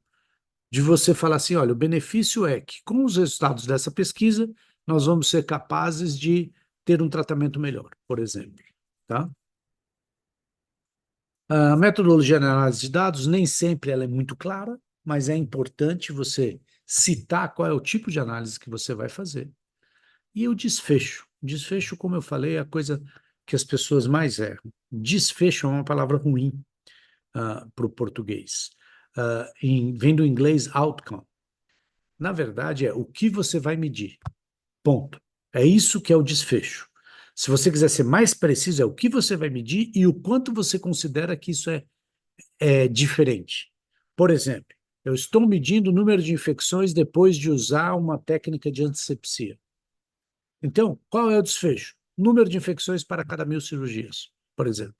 de você falar assim: olha, o benefício é que, com os resultados dessa pesquisa, nós vamos ser capazes de ter um tratamento melhor, por exemplo. Tá? A metodologia de análise de dados, nem sempre ela é muito clara, mas é importante você citar qual é o tipo de análise que você vai fazer. E o desfecho. Desfecho, como eu falei, é a coisa que as pessoas mais erram. Desfecho é uma palavra ruim para o português. Vem do inglês outcome. Na verdade, é o que você vai medir. Ponto. É isso que é o desfecho. Se você quiser ser mais preciso, é o que você vai medir e o quanto você considera que isso é diferente. Por exemplo, eu estou medindo o número de infecções depois de usar uma técnica de antisepsia. Então, qual é o desfecho? Número de infecções para cada 1.000 cirurgias, por exemplo.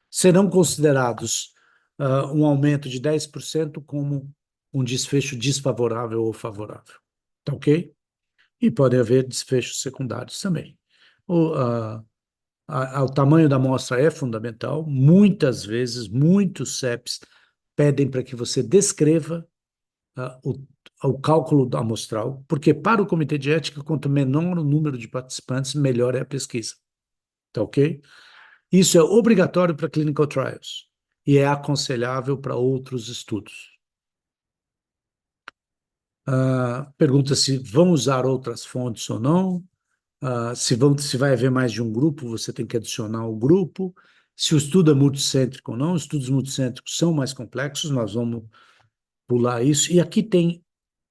Serão considerados um aumento de 10% como um desfecho desfavorável ou favorável. Tá ok? E podem haver desfechos secundários também. O tamanho da amostra é fundamental. Muitas vezes, muitos CEPs pedem para que você descreva ah, o, o cálculo amostral, porque para o comitê de ética, quanto menor o número de participantes, melhor é a pesquisa. Tá ok? Isso é obrigatório para clinical trials e é aconselhável para outros estudos. Pergunta se vão usar outras fontes ou não. Se vai haver mais de um grupo, você tem que adicionar o grupo. Se o estudo é multicêntrico ou não, estudos multicêntricos são mais complexos, nós vamos pular isso. E aqui tem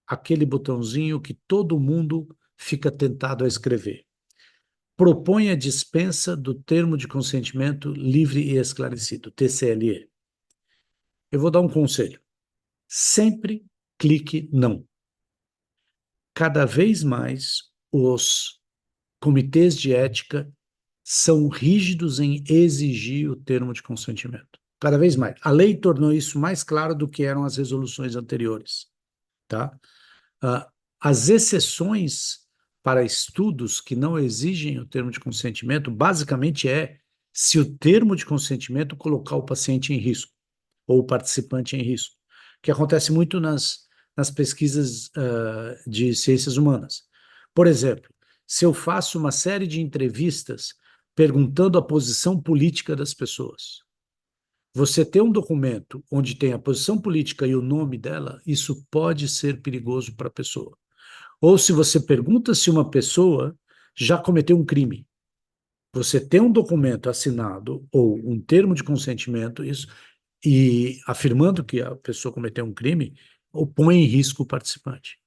aquele botãozinho que todo mundo fica tentado a escrever. Propõe a dispensa do termo de consentimento livre e esclarecido, TCLE. Eu vou dar um conselho. Sempre clique não. Cada vez mais os comitês de ética são rígidos em exigir o termo de consentimento. Cada vez mais. A lei tornou isso mais claro do que eram as resoluções anteriores, tá? As exceções para estudos que não exigem o termo de consentimento, basicamente se o termo de consentimento colocar o paciente em risco ou o participante em risco, que acontece muito nas pesquisas de ciências humanas. Por exemplo, se eu faço uma série de entrevistas perguntando a posição política das pessoas, você ter um documento onde tem a posição política e o nome dela, isso pode ser perigoso para a pessoa. Ou se você pergunta se uma pessoa já cometeu um crime, você tem um documento assinado ou um termo de consentimento, isso, e afirmando que a pessoa cometeu um crime, ou põe em risco o participante.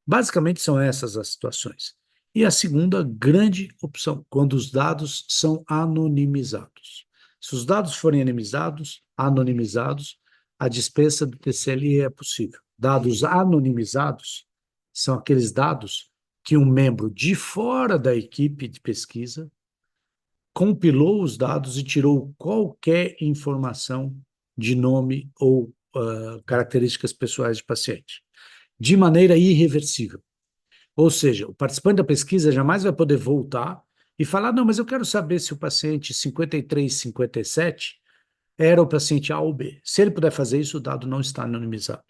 Basicamente são essas as situações. E a segunda grande opção, quando os dados são anonimizados. Se os dados forem anonimizados, a dispensa do TCLE é possível. Dados anonimizados são aqueles dados que um membro de fora da equipe de pesquisa compilou os dados e tirou qualquer informação de nome ou características pessoais de paciente, de maneira irreversível. Ou seja, o participante da pesquisa jamais vai poder voltar e falar, não, mas eu quero saber se o paciente 53, 57 era o paciente A ou B. Se ele puder fazer isso, o dado não está anonimizado.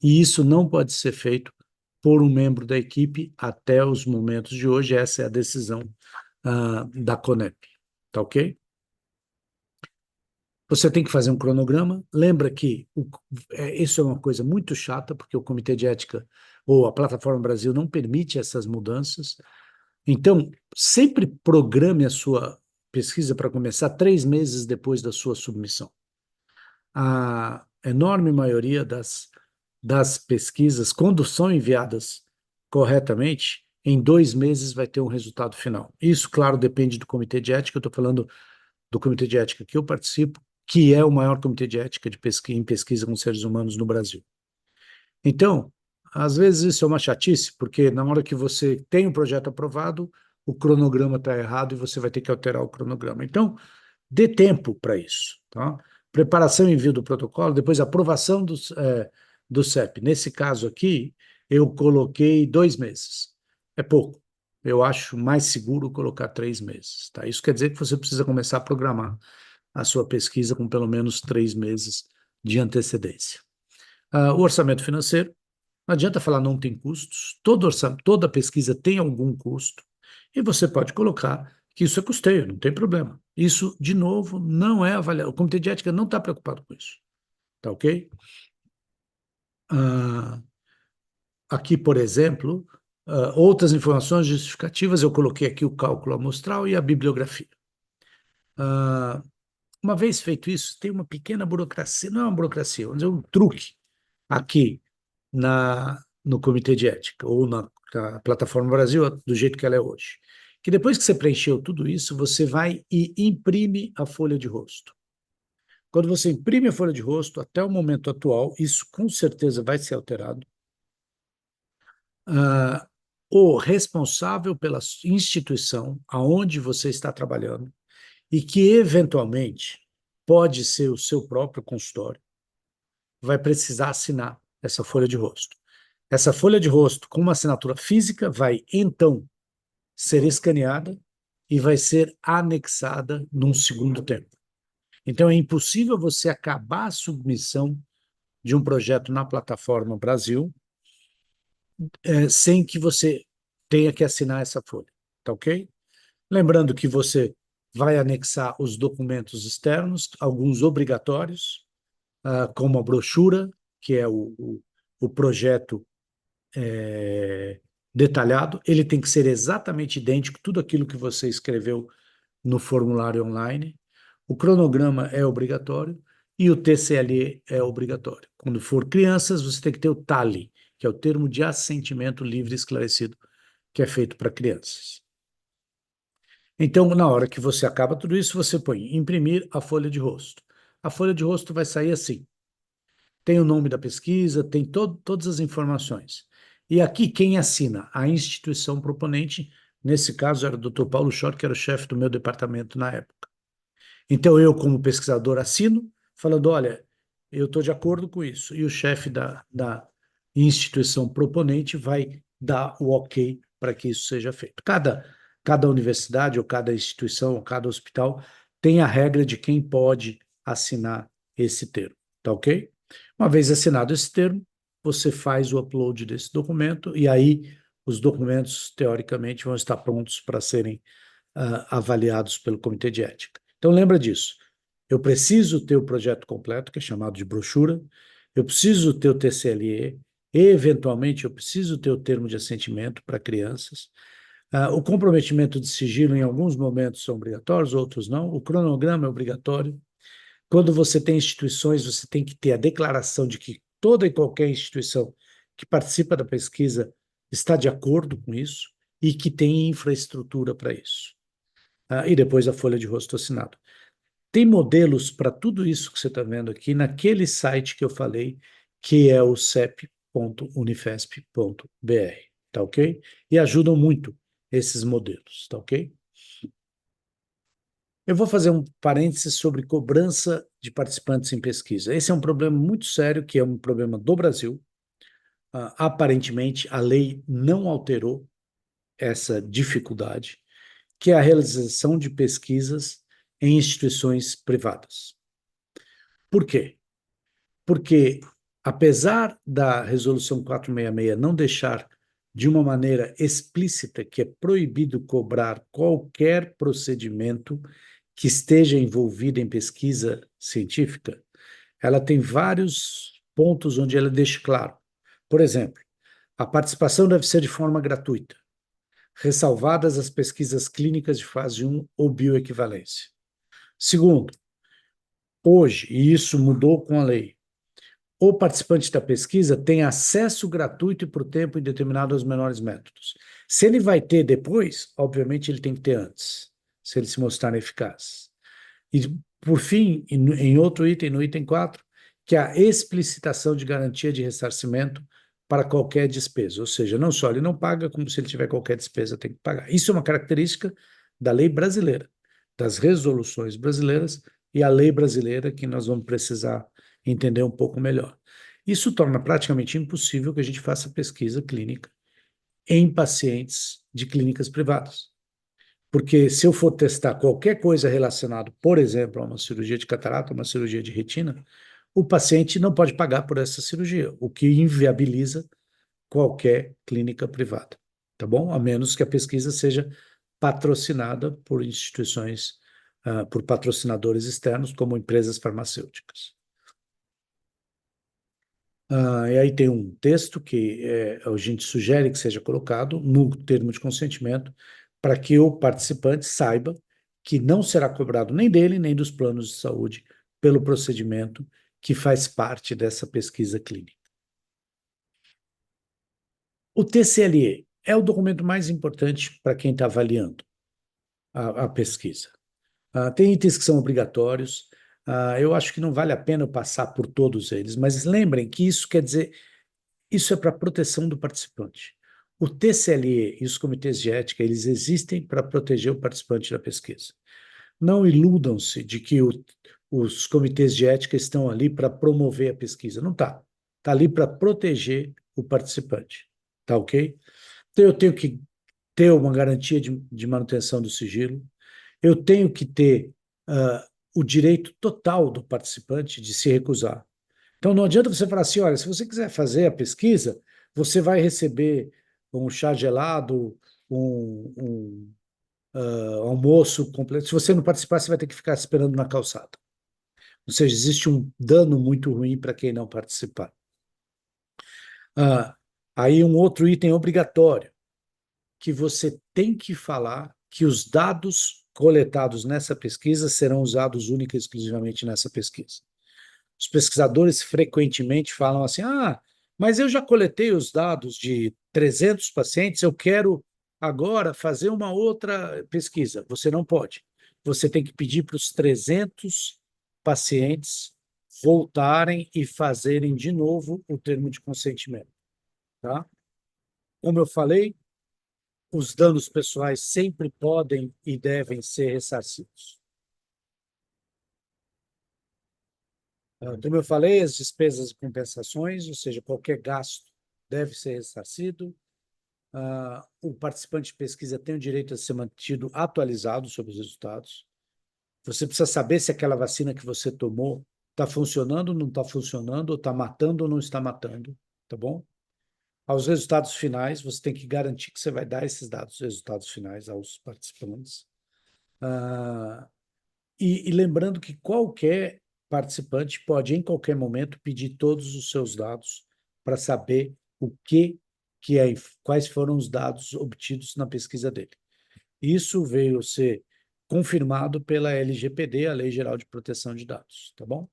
E isso não pode ser feito por um membro da equipe até os momentos de hoje. Essa é a decisão da CONEP. Tá ok? Você tem que fazer um cronograma. Lembra que isso é uma coisa muito chata, porque o Comitê de Ética ou a Plataforma Brasil não permite essas mudanças. Então, sempre programe a sua pesquisa para começar 3 meses depois da sua submissão. A enorme maioria das pesquisas, quando são enviadas corretamente, em 2 meses vai ter um resultado final. Isso, claro, depende do Comitê de Ética. Eu estou falando do Comitê de Ética que eu participo, que é o maior comitê de ética em pesquisa com seres humanos no Brasil. Então, às vezes isso é uma chatice, porque na hora que você tem um projeto aprovado, o cronograma está errado e você vai ter que alterar o cronograma. Então, dê tempo para isso, tá? Preparação e envio do protocolo, depois aprovação do CEP. Nesse caso aqui, eu coloquei 2 meses. É pouco. Eu acho mais seguro colocar 3 meses, tá? Isso quer dizer que você precisa começar a programar a sua pesquisa com pelo menos 3 meses de antecedência. O orçamento financeiro, não adianta falar não tem custos, toda pesquisa tem algum custo, e você pode colocar que isso é custeio, não tem problema. Isso, de novo, não é avaliado. O Comitê de Ética não está preocupado com isso. Tá ok? Aqui, por exemplo, outras informações justificativas, eu coloquei aqui o cálculo amostral e a bibliografia. Uma vez feito isso, tem uma pequena burocracia, não é uma burocracia, vamos dizer, um truque aqui no Comitê de Ética, ou na Plataforma Brasil, do jeito que ela é hoje. Que depois que você preencheu tudo isso, você vai e imprime a folha de rosto. Quando você imprime a folha de rosto, até o momento atual, isso com certeza vai ser alterado. O responsável pela instituição aonde você está trabalhando e que, eventualmente, pode ser o seu próprio consultório, vai precisar assinar essa folha de rosto. Essa folha de rosto, com uma assinatura física, vai, então, ser escaneada e vai ser anexada num segundo tempo. Então, é impossível você acabar a submissão de um projeto na plataforma Brasil sem que você tenha que assinar essa folha, tá ok? Lembrando que você vai anexar os documentos externos, alguns obrigatórios, como a brochura, que é o projeto detalhado, ele tem que ser exatamente idêntico, tudo aquilo que você escreveu no formulário online. O cronograma é obrigatório e o TCLE é obrigatório. Quando for crianças, você tem que ter o TALI, que é o termo de assentimento livre e esclarecido, que é feito para crianças. Então, na hora que você acaba tudo isso, você põe imprimir a folha de rosto. A folha de rosto vai sair assim. Tem o nome da pesquisa, tem todas as informações. E aqui quem assina? A instituição proponente, nesse caso era o Dr. Paulo Schott, que era o chefe do meu departamento na época. Então eu, como pesquisador, assino, falando, olha, eu estou de acordo com isso. E o chefe da instituição proponente vai dar o ok para que isso seja feito. Cada universidade, ou cada instituição, ou cada hospital tem a regra de quem pode assinar esse termo, tá ok? Uma vez assinado esse termo, você faz o upload desse documento e aí os documentos, teoricamente, vão estar prontos para serem avaliados pelo Comitê de Ética. Então, lembra disso. Eu preciso ter o projeto completo, que é chamado de brochura, eu preciso ter o TCLE, e, eventualmente, eu preciso ter o termo de assentimento para crianças. O comprometimento de sigilo, em alguns momentos, são obrigatórios, outros não. O cronograma é obrigatório. Quando você tem instituições, você tem que ter a declaração de que toda e qualquer instituição que participa da pesquisa está de acordo com isso e que tem infraestrutura para isso. E depois a folha de rosto assinado. Tem modelos para tudo isso que você está vendo aqui naquele site que eu falei, que é o cep.unifesp.br, tá ok? E ajudam muito esses modelos, tá ok? Eu vou fazer um parênteses sobre cobrança de participantes em pesquisa. Esse é um problema muito sério, que é um problema do Brasil. Aparentemente, a lei não alterou essa dificuldade, que é a realização de pesquisas em instituições privadas. Por quê? Porque, apesar da Resolução 466 não deixar de uma maneira explícita que é proibido cobrar qualquer procedimento que esteja envolvido em pesquisa científica, ela tem vários pontos onde ela deixa claro. Por exemplo, a participação deve ser de forma gratuita, ressalvadas as pesquisas clínicas de fase 1 ou bioequivalência. Segundo, hoje, e isso mudou com a lei, o participante da pesquisa tem acesso gratuito e por tempo indeterminado aos menores métodos. Se ele vai ter depois, obviamente ele tem que ter antes, se ele se mostrar eficaz. E, por fim, em outro item, no item 4, que é a explicitação de garantia de ressarcimento para qualquer despesa. Ou seja, não só ele não paga, como se ele tiver qualquer despesa, tem que pagar. Isso é uma característica da lei brasileira, das resoluções brasileiras e a lei brasileira que nós vamos precisar entender um pouco melhor. Isso torna praticamente impossível que a gente faça pesquisa clínica em pacientes de clínicas privadas. Porque se eu for testar qualquer coisa relacionada, por exemplo, a uma cirurgia de catarata, uma cirurgia de retina, o paciente não pode pagar por essa cirurgia, o que inviabiliza qualquer clínica privada, tá bom? A menos que a pesquisa seja patrocinada por instituições, por patrocinadores externos, como empresas farmacêuticas. E aí tem um texto que a gente sugere que seja colocado no termo de consentimento para que o participante saiba que não será cobrado nem dele, nem dos planos de saúde pelo procedimento que faz parte dessa pesquisa clínica. O TCLE é o documento mais importante para quem está avaliando a pesquisa. Tem itens que são obrigatórios, eu acho que não vale a pena eu passar por todos eles, mas lembrem que isso quer dizer. Isso é para a proteção do participante. O TCLE e os comitês de ética, eles existem para proteger o participante da pesquisa. Não iludam-se de que os comitês de ética estão ali para promover a pesquisa. Não está. Está ali para proteger o participante. Tá ok? Então, eu tenho que ter uma garantia de manutenção do sigilo, eu tenho que ter o direito total do participante de se recusar. Então, não adianta você falar assim, olha, se você quiser fazer a pesquisa, você vai receber um chá gelado, um almoço completo. Se você não participar, você vai ter que ficar esperando na calçada. Ou seja, existe um dano muito ruim para quem não participar. Ah, aí um outro item obrigatório, que você tem que falar que os dados coletados nessa pesquisa serão usados única e exclusivamente nessa pesquisa. Os pesquisadores frequentemente falam assim, mas eu já coletei os dados de 300 pacientes, eu quero agora fazer uma outra pesquisa. Você não pode. Você tem que pedir para os 300 pacientes voltarem e fazerem de novo o termo de consentimento, tá? Como eu falei, os danos pessoais sempre podem e devem ser ressarcidos. Como eu falei, as despesas e compensações, ou seja, qualquer gasto deve ser ressarcido. O participante de pesquisa tem o direito a ser mantido atualizado sobre os resultados. Você precisa saber se aquela vacina que você tomou está funcionando, não está funcionando, ou está matando ou não está matando, tá bom? Aos resultados finais, você tem que garantir que você vai dar esses dados, resultados finais aos participantes. E lembrando que qualquer participante pode, em qualquer momento, pedir todos os seus dados para saber quais foram os dados obtidos na pesquisa dele. Isso veio ser confirmado pela LGPD, a Lei Geral de Proteção de Dados, tá bom?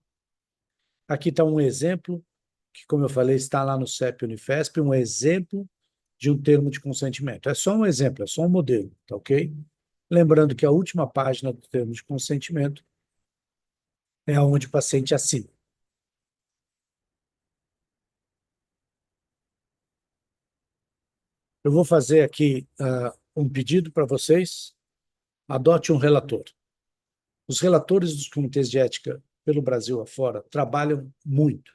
Aqui está um exemplo, que, como eu falei, está lá no CEP Unifesp, um exemplo de um termo de consentimento. É só um exemplo, é só um modelo, tá ok? Lembrando que a última página do termo de consentimento é onde o paciente assina. Eu vou fazer aqui um pedido para vocês, adote um relator. Os relatores dos comitês de ética pelo Brasil afora trabalham muito,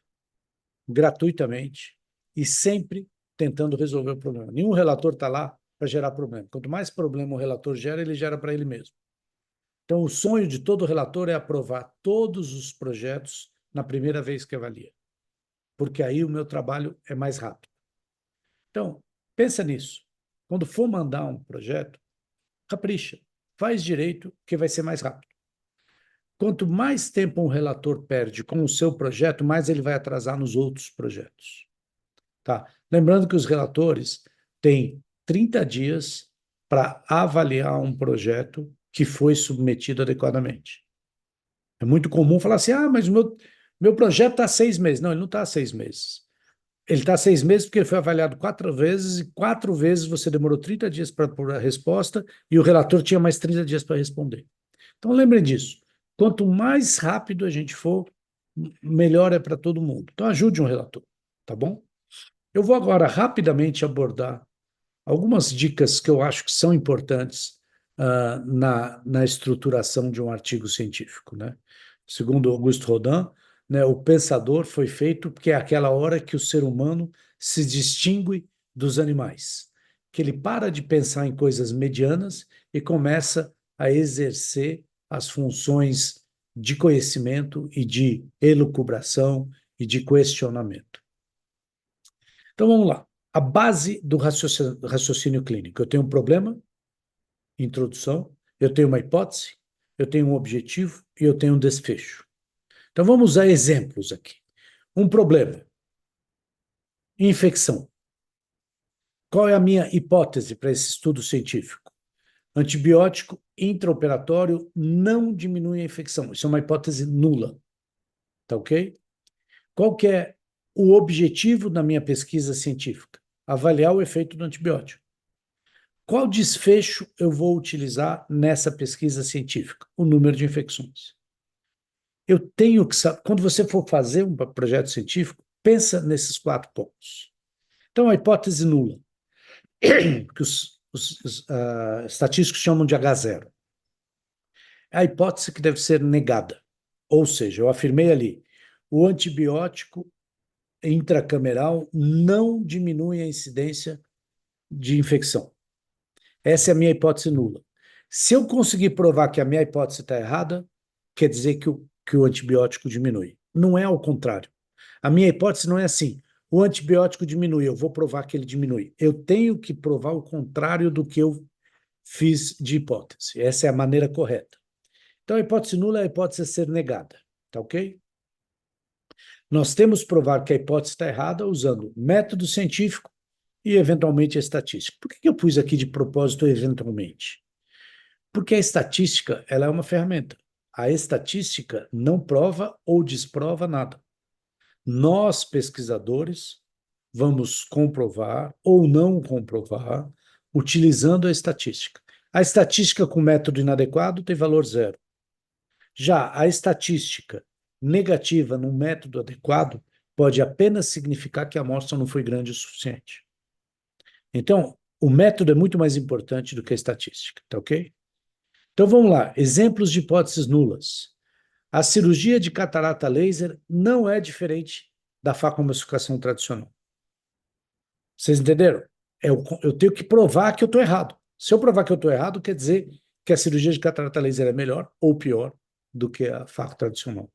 gratuitamente, e sempre tentando resolver o problema. Nenhum relator está lá para gerar problema. Quanto mais problema o relator gera, ele gera para ele mesmo. Então, o sonho de todo relator é aprovar todos os projetos na primeira vez que avalia, porque aí o meu trabalho é mais rápido. Então, pensa nisso. Quando for mandar um projeto, capricha, faz direito, que vai ser mais rápido. Quanto mais tempo um relator perde com o seu projeto, mais ele vai atrasar nos outros projetos. Tá? Lembrando que os relatores têm 30 dias para avaliar um projeto que foi submetido adequadamente. É muito comum falar assim, mas o meu projeto está há 6 meses. Não, ele não está há 6 meses. Ele está há 6 meses porque ele foi avaliado 4 vezes e 4 vezes você demorou 30 dias para pôr a resposta e o relator tinha mais 30 dias para responder. Então, lembrem disso. Quanto mais rápido a gente for, melhor é para todo mundo. Então, ajude um relator, tá bom? Eu vou agora rapidamente abordar algumas dicas que eu acho que são importantes na estruturação de um artigo científico, né? Segundo Auguste Rodin, né, o pensador foi feito porque é aquela hora que o ser humano se distingue dos animais, que ele para de pensar em coisas medianas e começa a exercer as funções de conhecimento e de elucubração e de questionamento. Então vamos lá. A base do raciocínio clínico. Eu tenho um problema, introdução, eu tenho uma hipótese, eu tenho um objetivo e eu tenho um desfecho. Então vamos usar exemplos aqui. Um problema, infecção. Qual é a minha hipótese para esse estudo científico? Antibiótico intraoperatório não diminui a infecção. Isso é uma hipótese nula. Tá ok? Qual que é o objetivo da minha pesquisa científica? Avaliar o efeito do antibiótico. Qual desfecho eu vou utilizar nessa pesquisa científica? O número de infecções. Eu tenho que saber, quando você for fazer um projeto científico, pensa nesses 4 pontos. Então, a hipótese nula, que os estatísticos chamam de H0, é a hipótese que deve ser negada. Ou seja, eu afirmei ali, o antibiótico intracameral não diminui a incidência de infecção. Essa é a minha hipótese nula. Se eu conseguir provar que a minha hipótese está errada, quer dizer que o antibiótico diminui. Não é ao contrário. A minha hipótese não é assim. O antibiótico diminui, eu vou provar que ele diminui. Eu tenho que provar o contrário do que eu fiz de hipótese. Essa é a maneira correta. Então, a hipótese nula é a hipótese a ser negada. Tá ok? Nós temos que provar que a hipótese está errada usando método científico e, eventualmente, a estatística. Por que eu pus aqui de propósito eventualmente? Porque a estatística, ela é uma ferramenta. A estatística não prova ou desprova nada. Nós, pesquisadores, vamos comprovar ou não comprovar utilizando a estatística. A estatística com método inadequado tem valor zero. Já a estatística negativa num método adequado pode apenas significar que a amostra não foi grande o suficiente. Então, o método é muito mais importante do que a estatística, tá ok? Então vamos lá, exemplos de hipóteses nulas. A cirurgia de catarata laser não é diferente da facoemulsificação tradicional. Vocês entenderam? Eu tenho que provar que eu estou errado. Se eu provar que eu estou errado, quer dizer que a cirurgia de catarata laser é melhor ou pior do que a faco tradicional.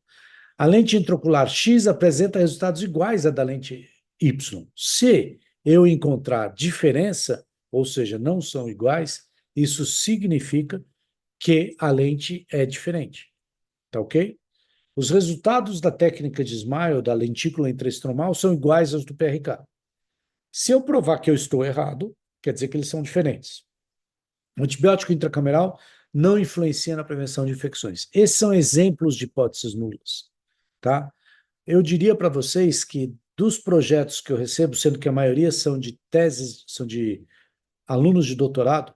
A lente intraocular X apresenta resultados iguais à da lente Y. Se eu encontrar diferença, ou seja, não são iguais, isso significa que a lente é diferente. Tá ok? Os resultados da técnica de Smile, da lentícula intraestromal, são iguais aos do PRK. Se eu provar que eu estou errado, quer dizer que eles são diferentes. O antibiótico intracameral não influencia na prevenção de infecções. Esses são exemplos de hipóteses nulas, tá? Eu diria para vocês que dos projetos que eu recebo, sendo que a maioria são de teses, são de alunos de doutorado,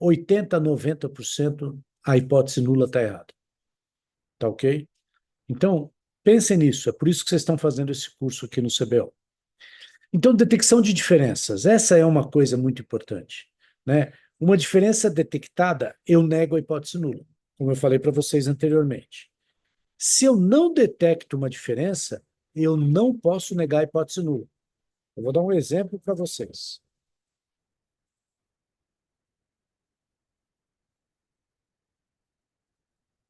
80% a 90% a hipótese nula está errada. Tá ok? Então, pensem nisso, é por isso que vocês estão fazendo esse curso aqui no CBO. Então, detecção de diferenças, essa é uma coisa muito importante, né? Uma diferença detectada, eu nego a hipótese nula, como eu falei para vocês anteriormente. Se eu não detecto uma diferença, eu não posso negar a hipótese nula. Eu vou dar um exemplo para vocês.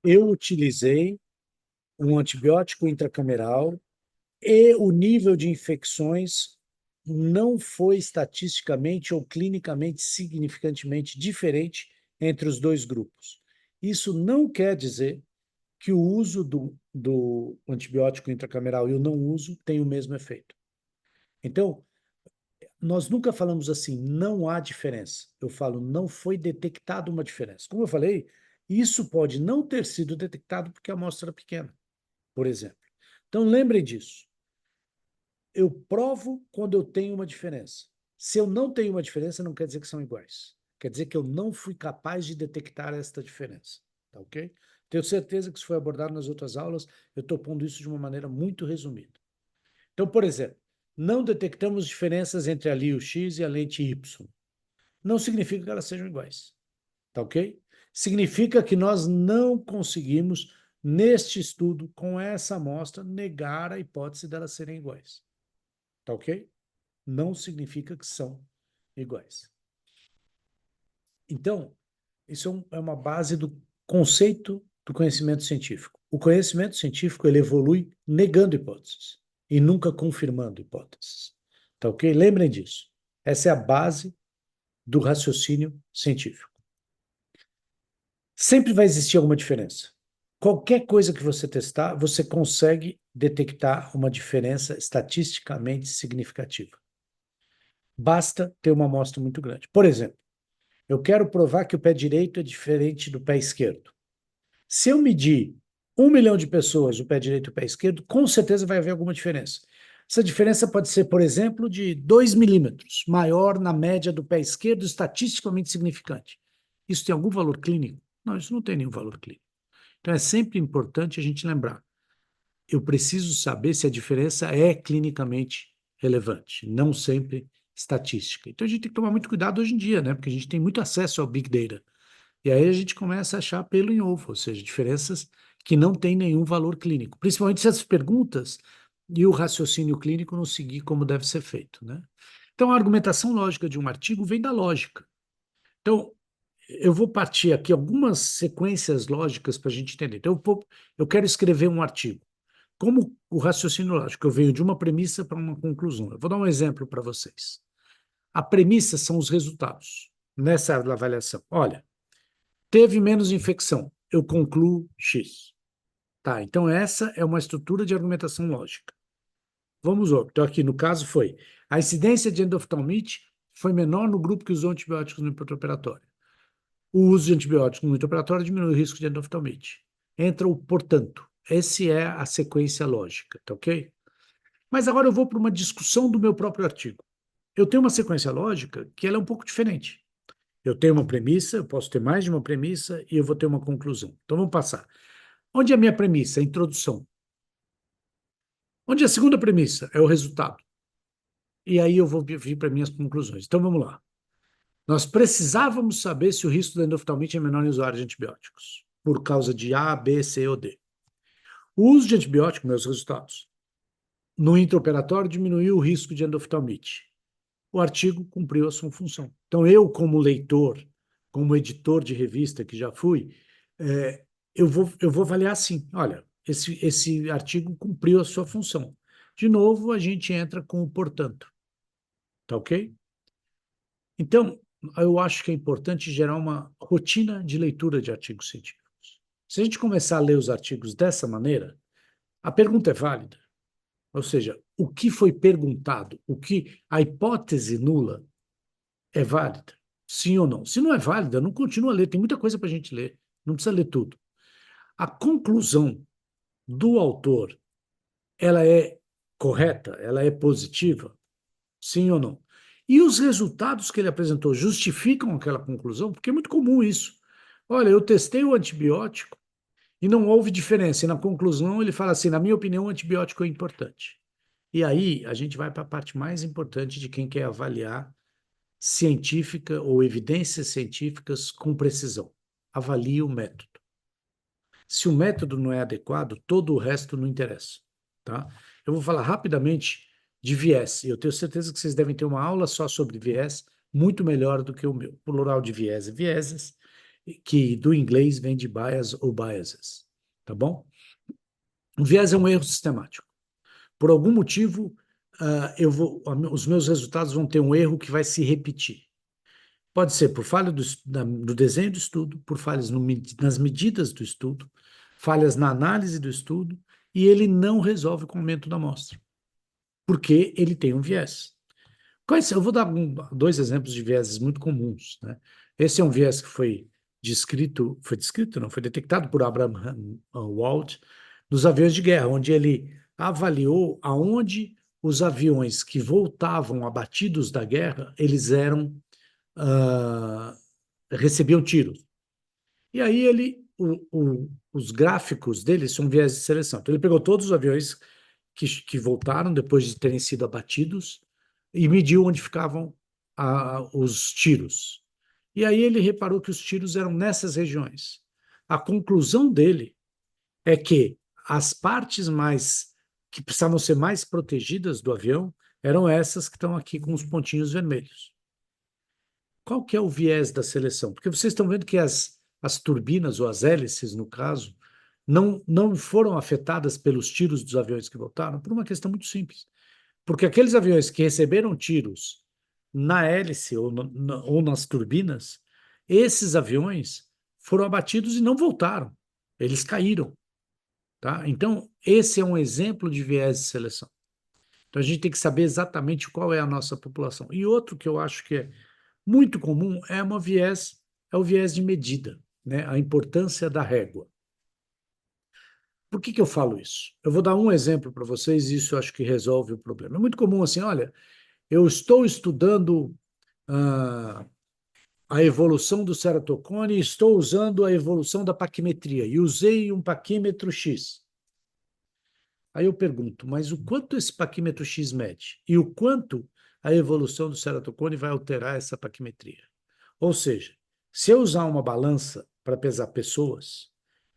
Eu utilizei um antibiótico intracameral e o nível de infecções não foi estatisticamente ou clinicamente significantemente diferente entre os dois grupos. Isso não quer dizer que o uso do antibiótico intracameral e o não uso tem o mesmo efeito. Então, nós nunca falamos assim, não há diferença. Eu falo, não foi detectada uma diferença. Como eu falei, isso pode não ter sido detectado porque a amostra era pequena, por exemplo. Então, lembrem disso. Eu provo quando eu tenho uma diferença. Se eu não tenho uma diferença, não quer dizer que são iguais. Quer dizer que eu não fui capaz de detectar esta diferença. Tá ok? Tenho certeza que isso foi abordado nas outras aulas. Eu estou pondo isso de uma maneira muito resumida. Então, por exemplo, não detectamos diferenças entre a LIO X e a lente Y. Não significa que elas sejam iguais. Tá ok? Significa que nós não conseguimos, neste estudo, com essa amostra, negar a hipótese delas serem iguais. Tá ok? Não significa que são iguais. Então, isso é uma base do conceito do conhecimento científico. O conhecimento científico ele evolui negando hipóteses e nunca confirmando hipóteses. Tá ok? Lembrem disso. Essa é a base do raciocínio científico. Sempre vai existir alguma diferença. Qualquer coisa que você testar, você consegue detectar uma diferença estatisticamente significativa. Basta ter uma amostra muito grande. Por exemplo, eu quero provar que o pé direito é diferente do pé esquerdo. Se eu medir 1 milhão de pessoas, o pé direito e o pé esquerdo, com certeza vai haver alguma diferença. Essa diferença pode ser, por exemplo, de 2 milímetros, maior na média do pé esquerdo, estatisticamente significante. Isso tem algum valor clínico? Não, isso não tem nenhum valor clínico. Então é sempre importante a gente lembrar. Eu preciso saber se a diferença é clinicamente relevante, não sempre estatística. Então a gente tem que tomar muito cuidado hoje em dia, né? Porque a gente tem muito acesso ao Big Data. E aí a gente começa a achar pelo em ovo, ou seja, diferenças que não tem nenhum valor clínico, principalmente se as perguntas e o raciocínio clínico não seguir como deve ser feito, né? Então, a argumentação lógica de um artigo vem da lógica. Então, eu vou partir aqui algumas sequências lógicas para a gente entender. Então, eu quero escrever um artigo. Como o raciocínio lógico, eu venho de uma premissa para uma conclusão. Eu vou dar um exemplo para vocês. A premissa são os resultados nessa avaliação. Olha, teve menos infecção, eu concluo X. Tá, então essa é uma estrutura de argumentação lógica. Vamos ver. Então, aqui no caso foi a incidência de endoftalmite foi menor no grupo que usou antibióticos no intraoperatório. O uso de antibióticos no intraoperatório diminui o risco de endoftalmite. Entra o portanto. Essa é a sequência lógica, tá ok? Mas agora eu vou para uma discussão do meu próprio artigo. Eu tenho uma sequência lógica que ela é um pouco diferente. Eu tenho uma premissa, eu posso ter mais de uma premissa e eu vou ter uma conclusão. Então vamos passar. Onde é a minha premissa? A introdução. Onde é a segunda premissa? É o resultado. E aí eu vou vir para minhas conclusões. Então vamos lá. Nós precisávamos saber se o risco da endoftalmite é menor em usuários de antibióticos, por causa de A, B, C ou D. O uso de antibiótico, meus resultados, no intraoperatório diminuiu o risco de endoftalmite. O artigo cumpriu a sua função. Então, eu, como leitor, como editor de revista que já fui, eu vou avaliar assim, olha, esse artigo cumpriu a sua função. De novo, a gente entra com o portanto, tá ok? Então, eu acho que é importante gerar uma rotina de leitura de artigos científicos. Se a gente começar a ler os artigos dessa maneira, a pergunta é válida. Ou seja, o que foi perguntado, a hipótese nula é válida, sim ou não. Se não é válida, não continua a ler, tem muita coisa para a gente ler, não precisa ler tudo. A conclusão do autor, ela é correta, ela é positiva, sim ou não? E os resultados que ele apresentou justificam aquela conclusão? Porque é muito comum isso. Olha, eu testei o antibiótico e não houve diferença. E na conclusão ele fala assim, na minha opinião, o antibiótico é importante. E aí a gente vai para a parte mais importante de quem quer avaliar científica ou evidências científicas com precisão. Avalie o método. Se o método não é adequado, todo o resto não interessa, tá? Eu vou falar rapidamente de viés. Eu tenho certeza que vocês devem ter uma aula só sobre viés, muito melhor do que o meu. Plural de viés e vieses, que do inglês vem de bias ou biases, tá bom? O viés é um erro sistemático. Por algum motivo, os meus resultados vão ter um erro que vai se repetir. Pode ser por falha do desenho do estudo, por falhas nas medidas do estudo, falhas na análise do estudo, e ele não resolve com o aumento da amostra, porque ele tem um viés. Eu vou dar dois exemplos de vieses muito comuns, né? Esse é um viés que foi detectado por Abraham Wald nos aviões de guerra, onde ele avaliou aonde os aviões que voltavam abatidos da guerra, eles eram uh, recebiam tiros. E aí os gráficos dele são viés de seleção. Então ele pegou todos os aviões que voltaram depois de terem sido abatidos e mediu onde ficavam os tiros. E aí ele reparou que os tiros eram nessas regiões. A conclusão dele é que as partes que precisavam ser mais protegidas do avião eram essas que estão aqui com os pontinhos vermelhos. Qual que é o viés da seleção? Porque vocês estão vendo que as turbinas, ou as hélices, no caso, não foram afetadas pelos tiros dos aviões que voltaram, por uma questão muito simples. Porque aqueles aviões que receberam tiros na hélice ou nas turbinas, esses aviões foram abatidos e não voltaram. Eles caíram. Tá? Então, esse é um exemplo de viés de seleção. Então, a gente tem que saber exatamente qual é a nossa população. E outro que eu acho que é muito comum é o viés de medida, né? A importância da régua. Por que eu falo isso? Eu vou dar um exemplo para vocês e isso eu acho que resolve o problema. É muito comum assim, olha, eu estou estudando ah, a evolução do ceratocone e estou usando a evolução da paquimetria e usei um paquímetro X. Aí eu pergunto, mas o quanto esse paquímetro X mede? E o quanto a evolução do ceratocone vai alterar essa paquimetria? Ou seja, se eu usar uma balança para pesar pessoas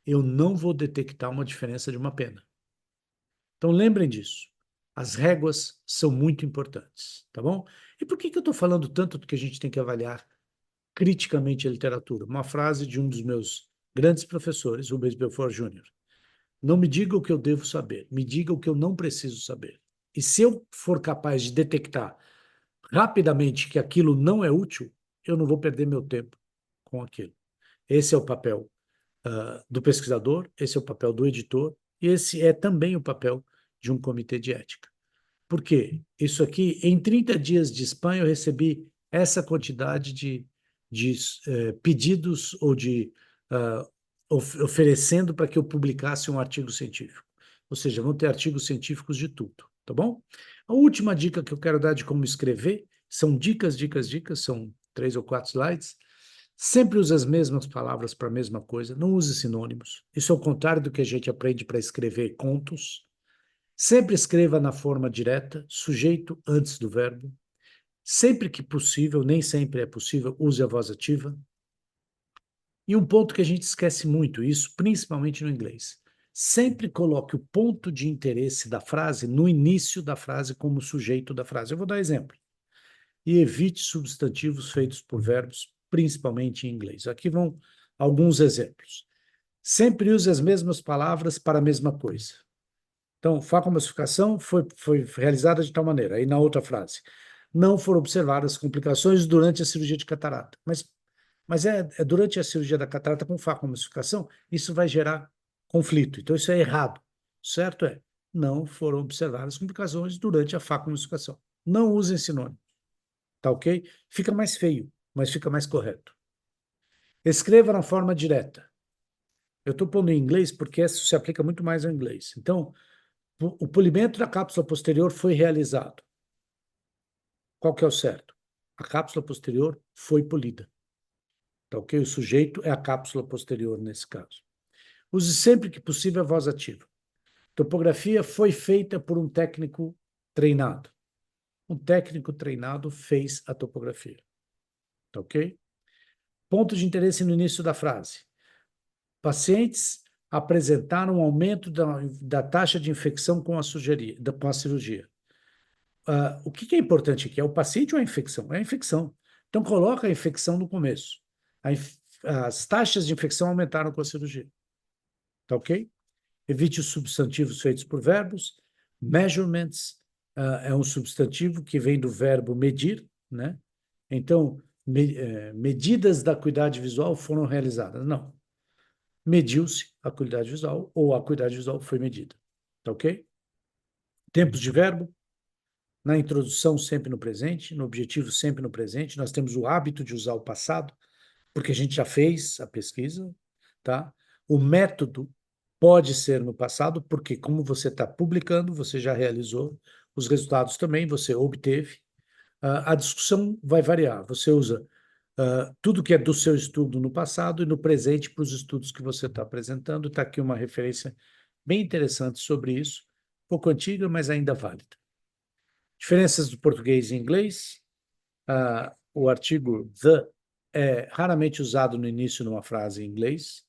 eu não vou detectar uma diferença de uma pena. Então, lembrem disso. As réguas são muito importantes, tá bom? E por que eu estou falando tanto do que a gente tem que avaliar criticamente a literatura? Uma frase de um dos meus grandes professores, Rubens Belfort Jr. Não me diga o que eu devo saber, me diga o que eu não preciso saber. E se eu for capaz de detectar rapidamente que aquilo não é útil, eu não vou perder meu tempo com aquilo. Esse é o papel do pesquisador, esse é o papel do editor, e esse é também o papel de um comitê de ética. Por quê? Isso aqui, em 30 dias de spam, eu recebi essa quantidade de pedidos ou de oferecendo para que eu publicasse um artigo científico. Ou seja, vão ter artigos científicos de tudo, tá bom? A última dica que eu quero dar de como escrever são dicas, são 3 ou 4 slides. Sempre use as mesmas palavras para a mesma coisa, não use sinônimos. Isso é o contrário do que a gente aprende para escrever contos. Sempre escreva na forma direta, sujeito antes do verbo. Sempre que possível, nem sempre é possível, use a voz ativa. E um ponto que a gente esquece muito, isso principalmente no inglês. Sempre coloque o ponto de interesse da frase no início da frase como sujeito da frase. Eu vou dar exemplo. E evite substantivos feitos por verbos, principalmente em inglês. Aqui vão alguns exemplos. Sempre use as mesmas palavras para a mesma coisa. Então, facomastificação foi realizada de tal maneira. Aí na outra frase, não foram observadas complicações durante a cirurgia de catarata. Mas é durante a cirurgia da catarata com facomastificação, isso vai gerar conflito. Então, isso é errado. Certo é, não foram observadas complicações durante a facomastificação. Não usem sinônimo. Tá ok? Fica mais feio, mas fica mais correto. Escreva na forma direta. Eu estou pondo em inglês porque isso se aplica muito mais ao inglês. Então, o polimento da cápsula posterior foi realizado. Qual que é o certo? A cápsula posterior foi polida. Tá ok? O sujeito é a cápsula posterior nesse caso. Use sempre que possível a voz ativa. Topografia foi feita por um técnico treinado. Um técnico treinado fez a topografia. Tá ok? Ponto de interesse no início da frase. Pacientes apresentaram um aumento da taxa de infecção com a cirurgia. O que é importante aqui? É o paciente ou a infecção? É a infecção. Então, coloca a infecção no começo. As taxas de infecção aumentaram com a cirurgia. Tá ok? Evite os substantivos feitos por verbos. Measurements é um substantivo que vem do verbo medir, né? Então, medidas da acuidade visual foram realizadas. Não. Mediu-se a acuidade visual ou a acuidade visual foi medida. Tá ok? Tempos de verbo. Na introdução, sempre no presente, no objetivo, sempre no presente. Nós temos o hábito de usar o passado, porque a gente já fez a pesquisa, tá? O método pode ser no passado, porque como você está publicando, você já realizou, os resultados também você obteve. A discussão vai variar. Você usa tudo que é do seu estudo no passado e no presente para os estudos que você está apresentando. Está aqui uma referência bem interessante sobre isso, pouco antiga, mas ainda válida. Diferenças do português e inglês. O artigo the é raramente usado no início de uma frase em inglês.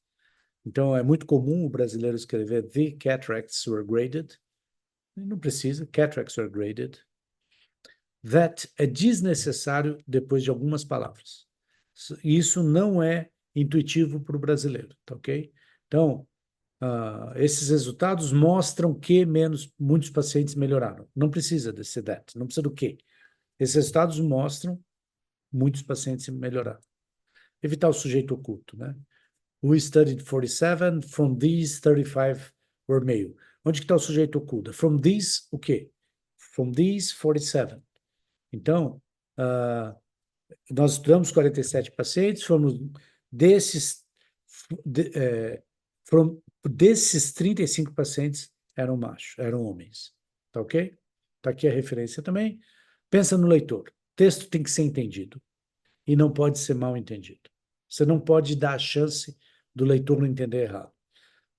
Então, é muito comum o brasileiro escrever the cataracts were graded. Não precisa, cataracts were graded. That é desnecessário depois de algumas palavras. Isso não é intuitivo para o brasileiro, tá ok? Então, esses resultados mostram que muitos pacientes melhoraram. Não precisa desse that, não precisa do que. Esses resultados mostram muitos pacientes melhoraram. Evitar o sujeito oculto, né? We studied 47, from these 35 were male. Onde que está o sujeito oculto? From these, o quê? From these 47. Então, nós estudamos 47 pacientes, desses, desses 35 pacientes eram machos, eram homens. Tá ok? Tá aqui a referência também. Pensa no leitor. Texto tem que ser entendido e não pode ser mal entendido. Você não pode dar a chance do leitor não entender errado.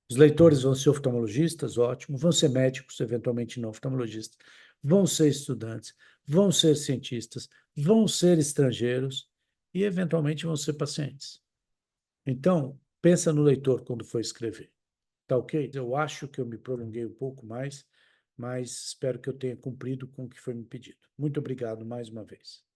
Os leitores vão ser oftalmologistas, ótimo, vão ser médicos, eventualmente não oftalmologistas, vão ser estudantes, vão ser cientistas, vão ser estrangeiros e, eventualmente, vão ser pacientes. Então, pensa no leitor quando for escrever. Tá ok? Eu acho que eu me prolonguei um pouco mais, mas espero que eu tenha cumprido com o que foi me pedido. Muito obrigado mais uma vez.